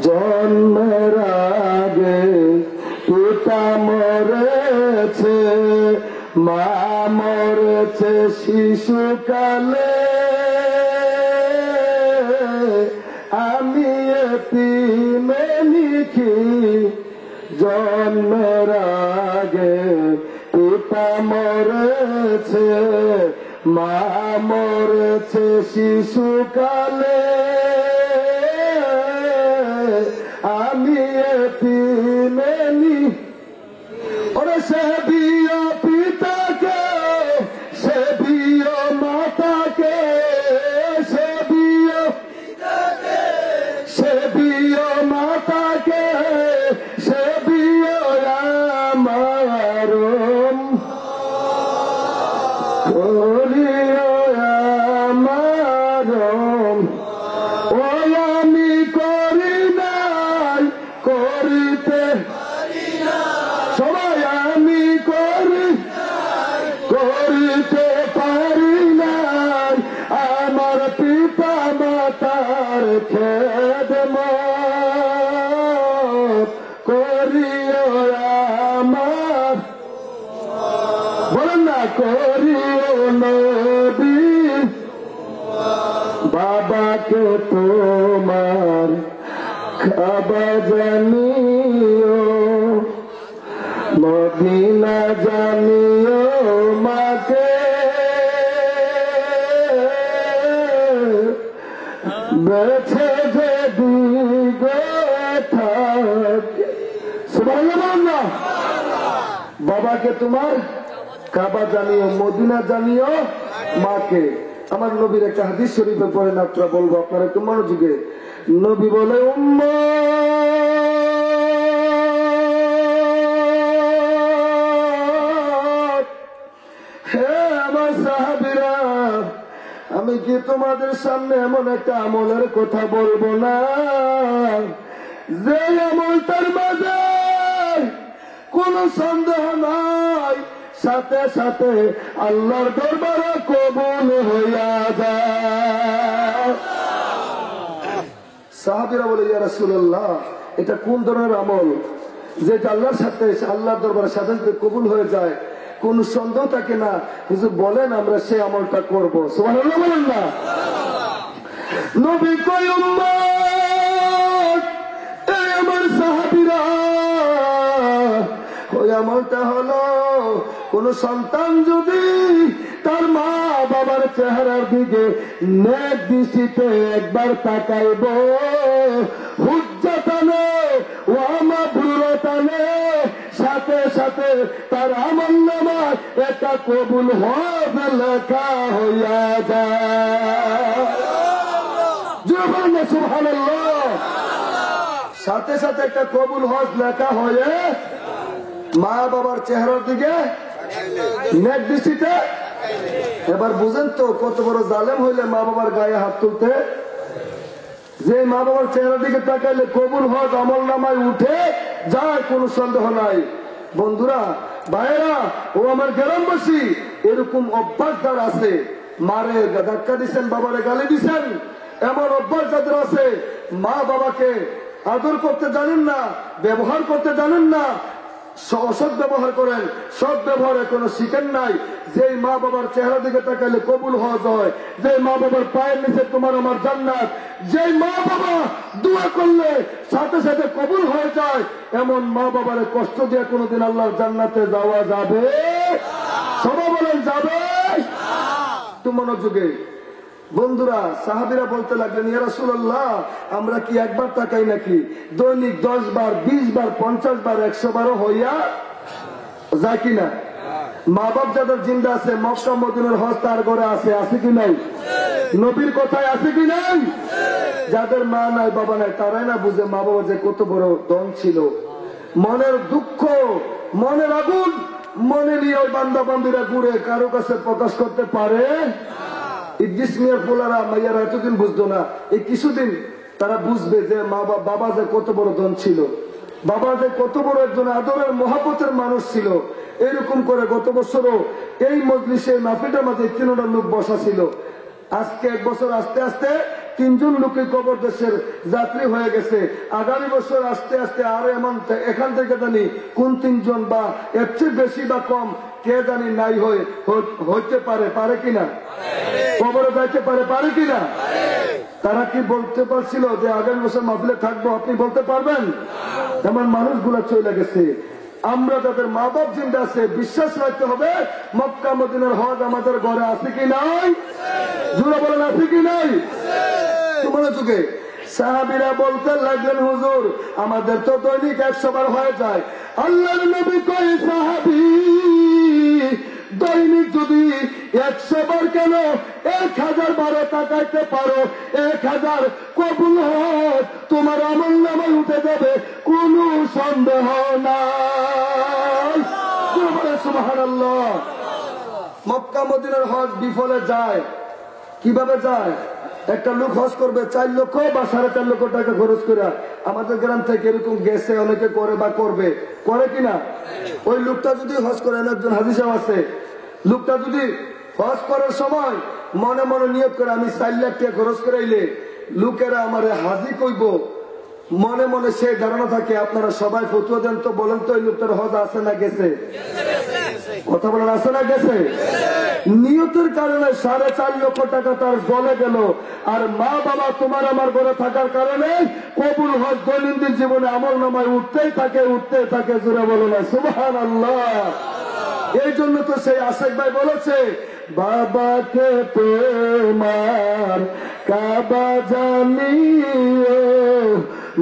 জন্মের আগে পিতা মরেছে, মা মরেছে শিশুকালে, আমি এতিমে লিখি। জন্মের আগে পিতা মরেছে, মা মরেছে শিশুকালে, আমি এতিমে লিখি। ওরে সে বিয় পিতাকে, সে বিয় মাতাকে, সে বিয় মাতাকে, সে বিয় আমার, করিও আমার। ওই আমি করি নাই, করিতে, সবাই আমি করি, করিতে পারি নাই, আমার পিতা মাতার খেদমত করিও আমার। বলেন না, করিও নবী। বাবাকে তোমার খাবা জানিও, মদিনা জানিও, মাকে বেছে যদি গো থাকে। সুবহানাল্লাহ। বাবাকে তোমার কাবা জানিও, মদিনা জানিও, মাকে। আমার নবীর একটা হাদিস শরীফে পড়ে না, আপনারা বলবো, আপনারা একটু মনোযোগে। নবী বলে, উম্মত আমি কি তোমাদের সামনে এমন একটা আমলের কথা বলবো না যে আমলটার মাঝে কোন সন্দেহ নাই, সাথে সাথে আল্লাহর দরবারে কবুল হইয়া যায়। সাহাবীরা বলে, ইয়া রাসূলুল্লাহ, এটা কোন ধরনের আমল যেটা আল্লাহর সাথে আল্লাহর দরবারের সাথে কবুল হয়ে যায়, কোন সন্দেহ থাকে না? হুজুর বলেন, আমরা সেই আমলটা করব। সুবহানাল্লাহ বলেন না? নবী কই, উম্মত, এই আমার সাহাবীরা, ওই আমলটা হলো কোন সন্তান যদি তার মা বাবার চেহারার দিকে নেক দৃষ্টিতে একবার তাকাইব, হুজ্জাতানে ওয়া মাবরুরাতানে, সাথে সাথে তার আমলনামায় একটা কবুল হজ লেখা হইয়া যায়। সুবহানাল্লাহ। সাথে সাথে একটা কবুল হজ লেখা হয়ে মা বাবার চেহারার দিকে নেক দৃষ্টিতে। এবার বুঝেন তো কত বড় জালেম হইলে মা বাবার গায়ে হাত তুলতে। যে মা বাবার চেহারার দিকে তাকাইলে কবুল হজ আমল নামায় উঠে যায়, কোন সন্দেহ নাই। বন্ধুরা, ভাইয়েরা, ও আমার গ্রামবাসী, এরকম অভ্যাস যার আছে, মারে ধাক্কা দিচ্ছেন, বাবারে গালি দিচ্ছেন, এমন অভ্যাস যাদের আছে, মা বাবাকে আদর করতে জানেন না, ব্যবহার করতে জানেন না, অসৎ ব্যবহার করেন, সৎ ব্যবহারে কোনো শিখেন নাই। যে মা বাবার চেহারা দিকে তাকাইলে কবুল হওয়া হয়, যে মা বাবার পায়ের নিচে তোমার আমার জান্নাত, যে মা বাবা দোয়া করলে সাথে সাথে কবুল হয়ে যায়, এমন মা বাবারে কষ্ট দিয়ে কোনোদিন আল্লাহর জান্নাতে যাওয়া যাবে? সবাই বলেন, যাবে? তো মনোযোগে বন্ধুরা, সাহাবীরা বলতে লাগলেন, ইয়া রাসূলুল্লাহ, আমরা কি একবার তাকাই নাকি? দৈনিক 10 বার, 20 বার, 50 বার, 100 বারও হইয়া যায় কিনা? মা বাপ যাদের জিন্দা আছে, মক্কা মদিনার হজ তার ঘরে আছে কি নাই? নবীর কথায় আছে কি নাই? যাদের মা নাই, বাবা নাই, তারাই না বুঝে মা বাবা যে কত বড় ধন ছিল। মনের দুঃখ, মনের আগুন মনে নিয়ে ওই বান্দা বান্দিরা ঘুরে কারো কাছে প্রকাশ করতে পারে? ইদ্রিস মিয়ার পোলারা মাইয়ারা এতদিন বুঝতো না, এই কিছুদিন তারা বুঝবে যে বাবা যে কত বড় ধন ছিল, বাবা যে কত বড় একজন আদরের মহাব্বতের মানুষ ছিল। এরকম করে গত বছরও এই মজলিসে মাহফিলের মাঝে 3টা লোক বসা ছিল। আজকে 1 বছর আস্তে আস্তে 3 জন লোকের কবর দেশের যাত্রী হয়ে গেছে। আগামী বছর আস্তে আস্তে আরো এখান থেকে জানি কোন 3 জন বা এর চেয়ে বেশি বা কম কে জানি নাই হইতে পারে কিনা, কবরে যাইতে পারে কিনা? তারা কি বলতে পারছিল যে আগামী বছর মাহফিলে থাকবো? আপনি বলতে পারবেন? এমন মানুষগুলা চলে গেছে। আমরা যাদের মা বাপ জিন্দা আছে, বিশ্বাস রাখতে হবে মক্কা মদিনার হজ আমাদের ঘরে আছে কি নাই? জোরে বলেন, আছে কি নাই? তোমার যুগে সাহাবীরা বলতে লাগলেন, হুজুর, আমাদের তো দৈনিক 100 বার হয়ে যায়। আল্লাহর নবী কয়, সাহাবী, দৈনিক যদি 100 বার কেন 1000 বারও তাকাইতে পারো, 1000 কবুল হজ তোমার আমল নামায় উঠে যাবে, কোন সন্দেহ নাই। সুবহানাল্লাহ। মক্কা মদিনার হজ বিফলে যায়। কিভাবে যায়? একটা লোক হজ করবে 4 লক্ষ বা 4.5 লক্ষ টাকা খরচ করে। আমাদের গ্রাম থেকে এরকম গেছে, অনেকে করে বা করে কিনা? ওই লোকটা যদি হজ করে, একজন হাজী সাহেব আছে, লোকটা যদি হজ করার সময় মনে মনে নিয়োগ করে আমি 4 লাখ টাকা খরচ করাইলে লোকেরা আমার হাজি কইব, মনে মনে সেই ধারণা থাকে। আপনারা সবাই ফতুয়া দেন তো, বলেন তো এই লোকটার হজ আছে না গেছে? কথা বলেন, আছে না গেছে? নিয়তের কারণে 4.5 লক্ষ টাকা তার জলে গেল, আর মা বাবা তোমার আমার ঘরে থাকার কারণে কবুল হজ দৈনন্দিন জীবনে আমল নামায় উঠতেই থাকে। জোরে বলো না সুবহানাল্লাহ। এই জন্য তো সেই আশেক ভাই বলেছে, বাবাকে তোমার কাবা জানিও,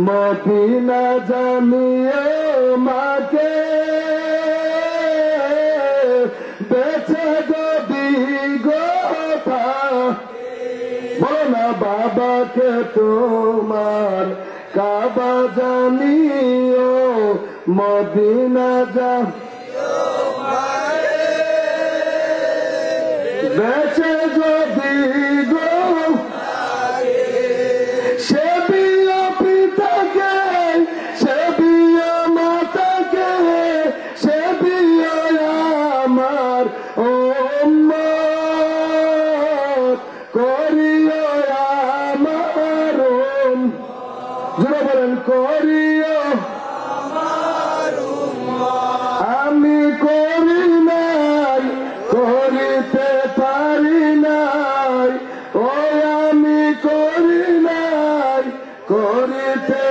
মদিনা জানিও, মাকে বেছে যদি গোথা। বলো না, বাবাকে তোমার কাবা জানিও, মদিনা বেছে যদি উম্মত করিও আমার জোরে বলেন করিও আমি করি নাই করিতে পারি নাই ও আমি করি নাই করিতে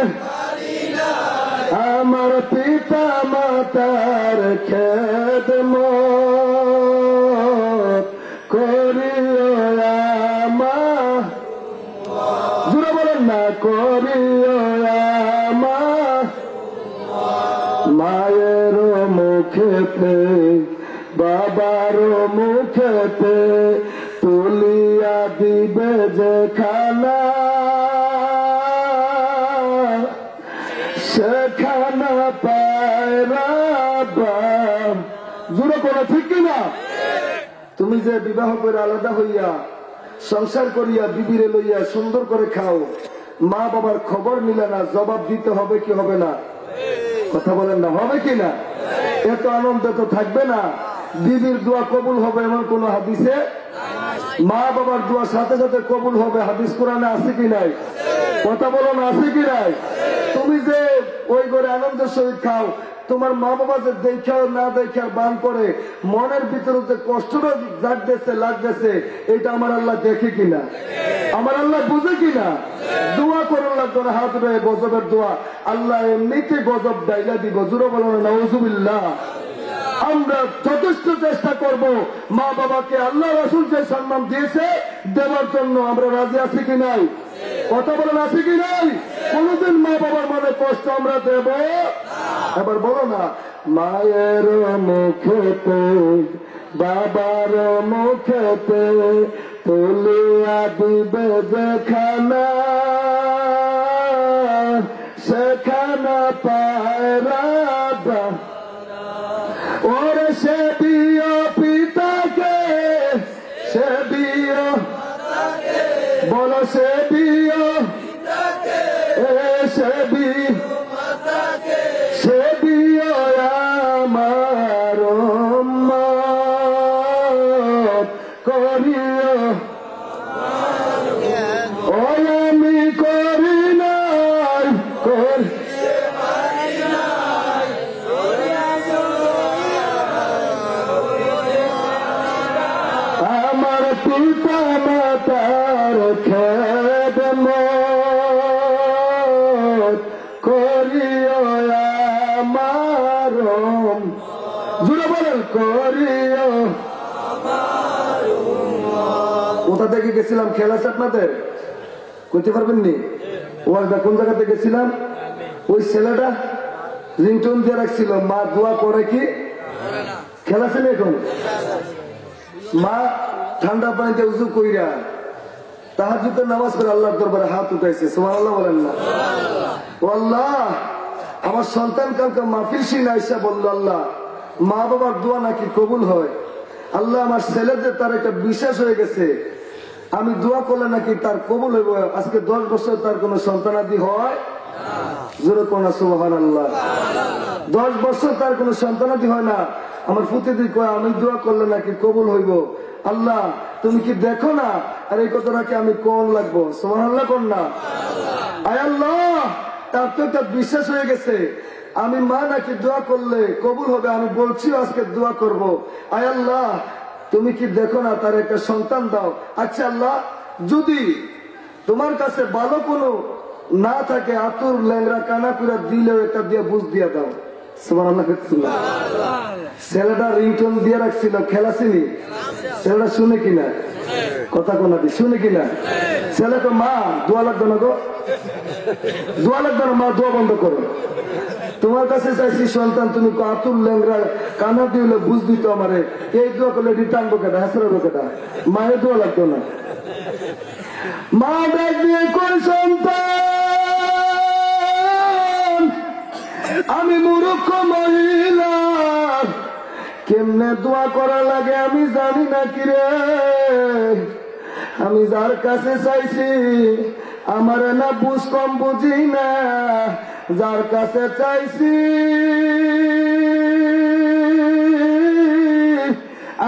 আমার পিতা মাতার খেদমত করিও আমার জোরে বলেন না করিও আমার মায়ের মুখেতে বাবার মুখেতে তুলিয়া দিবে যে খানা সেখানা পায়রা জোরে করে ঠিক কিনা তুমি যে বিবাহ করে আলাদা হইয়া সংসার করিয়া বিবিরে লইয়া সুন্দর করে খাও মা বাবার খবর নিলে না জবাব দিতে হবে কি হবে না কথা বলেন না হবে কি না এত আনন্দ তো থাকবে না বিবির দোয়া কবুল হবে এমন কোন হাদিসে মা বাবার দোয়া সাথে সাথে কবুল হবে হাদিস কোরআনে আছে কি নাই কথা বলো না আছে কি নাই তুমি যে ওই ঘরে আনন্দের সহিত খাও তোমার মা বাবা যে দেখাও না দেখার বান করে মনের ভিতরে যে কষ্টটা জাগতেছে লাগতেছে এটা আমার আল্লাহ দেখে কিনা আমার আল্লাহ বুঝে কিনা দোয়া করুন লাগতো না হাত উঠে গজবের দোয়া আল্লাহ এমনিতে গজব ডাইলা দিব জুড়ে বলো না নাউজুবিল্লাহ আমরা যথেষ্ট চেষ্টা করব মা বাবাকে আল্লাহ রাসূল যে সম্মান দিয়েছে দেওয়ার জন্য আমরা রাজি আছি কি নাই কথা বলেন আছে কি নাই কোনদিন মা বাবার মনে কষ্ট আমরা দেব এবার বলো না মায়ের মুখেতে বাবার মুখেতে তুলিয়া দিবে যেখানা সেখানা পায়রা ওরে সে দিও পিতাকে সে দিও বলো সে দিও সে দিও আমার উম্মত করিও ওই আমি করি নাই আমার পিতা মাতার খেদমত করিও আমার জুড়ে বলেন করিও কোথা থেকে গেছিলাম খেলা আপনাদের করতে পারবেন নি ওয়াজটা কোন জায়গাতে গেছিলাম ওই ছেলেটা রিংটোন দিয়ে রাখছিল মা দোয়া করে কি খেলা ছিল এখন মা ঠান্ডা পানিতে উজু কইরা তাহাজ্জুদের নামাজ পড়ে আল্লাহর দরবারে হাত উঠাইছে সুবহানাল্লাহ বলেন না ও আল্লাহ আমার সন্তান কালকে মাহফিল শুনে আইসা বলল আল্লাহ মা বাবার দোয়া নাকি কবুল হয় আল্লাহ আমার ছেলেদের তার একটা বিশ্বাস হয়ে গেছে আমি দোয়া করলে নাকি তার কবুল হইব আজকে 10 বছর তার কোন সন্তানাদি হয় জোরে কোনা সুবহানাল্লাহ 10 বছর তার কোন সন্তানাদি হয় না আমার ফুতেদি কয় আমি দোয়া করলে নাকি কবুল হইব আল্লাহ তুমি কি দেখো না আর এই কথাটাকে আমি কোন লাগবো সুবহানাল্লাহ কোন না আয় আল্লাহ তার তো একটা বিশ্বাস হয়ে গেছে আমি মা নাকি দোয়া করলে কবুল হবে আমি বলছি আজকে দোয়া করব আয় আল্লাহ তুমি কি দেখো না তার একটা সন্তান দাও আচ্ছা আল্লাহ যদি তোমার কাছে ভালো কোনো না থাকে আতুর ল্যাংরা কানা পুরা দিলেও একটা দিয়ে বুঝ দিয়ে দাও সুবহানাল্লাহ ছেলেটা রিংটোন দিয়ে রাখছিল খেলা চিনি ছেলেটা শুনে কিনা কথা কোনা দি শুনে কিনা ছেলে তো মা দোয়া লাগবে না গো দোয়া লাগবে না মা দোয়া বন্ধ করো তোমার কাছে চাইছি সন্তান তুমি আতুর ল্যাংরা কানা দিলে বুঝ দিত আমারে এই দোয়া করলে রিটার্ন বোকেটা হাসরা বোকেটা মায়ের দোয়া লাগতো না মা ডাক দিয়ে কোন সন্তান আমি মূর্খ মহিলা কেমনে দোয়া করা লাগে আমি জানি না কিরে আমি যার কাছে চাইছি আমার না বুঝ কম বুঝি না যার কাছে চাইছি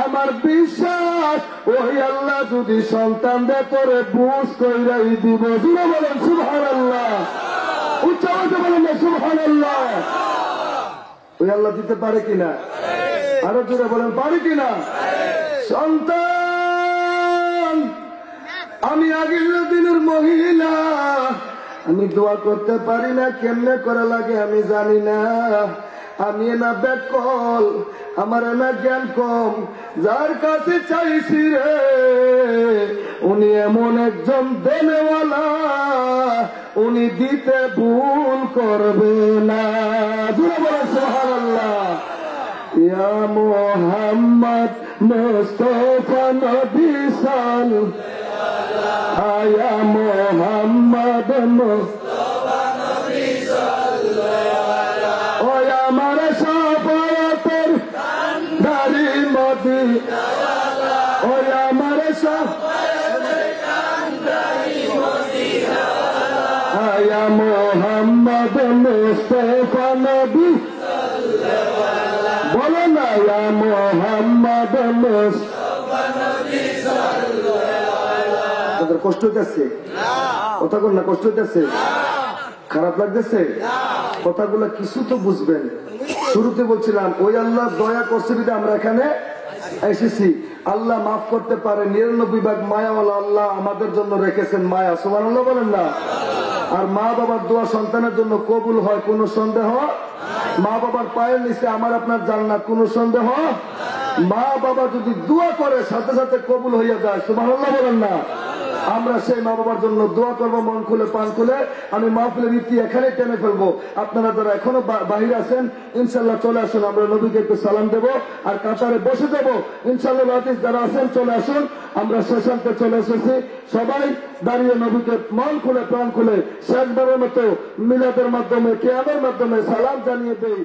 আমার বিশ্বাস ওই আল্লাহ যদি সন্তান দে তোরে বুঝ কইরাই দিব। জুড়ে বলেন সুবহানাল্লাহ, উচ্চারণে বলেন না সুবহানাল্লাহ। ওই আল্লাহ দিতে পারে কিনা? আরো জোরে বলেন পারে কিনা? সন্তান, আমি আগের দিনের মহিলা, আমি দোয়া করতে পারি না, কেমনে করা লাগে আমি জানি না। আমি না বেকল, আমার না জ্ঞান কম, যার কাছে চাইছি রে উনি এমন একজন দেনেওয়ালা, উনি দিতে ভুল করবে না। জোরে বলেন সুবহানাল্লাহ। ইয়া মুহাম্মদ মুস্তাফা নবী সাল্লাল্লাহু আয়া মুহাম্মদ মুস্তাফা নবী সাল্লাল্লাহু ও আমার শাফায়াতের দারি মদিনা ও আমার শাফায়াতের দারি মদিনা আয়া মুহাম্মদ মুস্তাফা নবী বলো না ইয়া মুহাম্মদ মুস্তাফা নবী সাল্লাল্লাহু। তোদের কষ্ট হইতেছে? কথা বল না, কষ্ট হইতেছে? খারাপ লাগতেছে? কথাগুলো কিছু তো বুঝবেন। শুরুতে বলছিলাম ওই আল্লাহ দয়া করছে বিধে আমরা এখানে এসেছি। আল্লাহ মাফ করতে পারে, 99 ভাগ মায়াওয়ালা আল্লাহ আমাদের জন্য রেখেছেন মায়া। সুবহানাল্লাহ বলেন না? আর মা বাবার দোয়া সন্তানের জন্য কবুল হয়, কোনো সন্দেহ। মা বাবার পায়ের নিচে আমার আপনার জান্নাত, কোনো সন্দেহ। মা বাবা যদি দোয়া করে সাথে সাথে কবুল হইয়া যায়। সুবহানাল্লাহ বলেন না? আমরা সেই মা বাবার জন্য দোয়া করবো মন খুলে প্রাণ খুলে। আমি মাহফিলের রীতি এখানে টেনে ফেলবো। আপনারা যারা এখনো বাহির আছেন ইনশাল্লাহ চলে আসুন, আমরা নবীকে একটু সালাম দেবো আর কাতারে বসে দেবো ইনশাল্লাহ। হাদিস যারা আছেন চলে আসুন, আমরা শেষান্তে চলে এসেছি। সবাই দাঁড়িয়ে নবীকে মন খুলে প্রাণ খুলে শেষবারের মতো মিলাদের মাধ্যমে, কিয়ামের মাধ্যমে সালাম জানিয়ে দেই।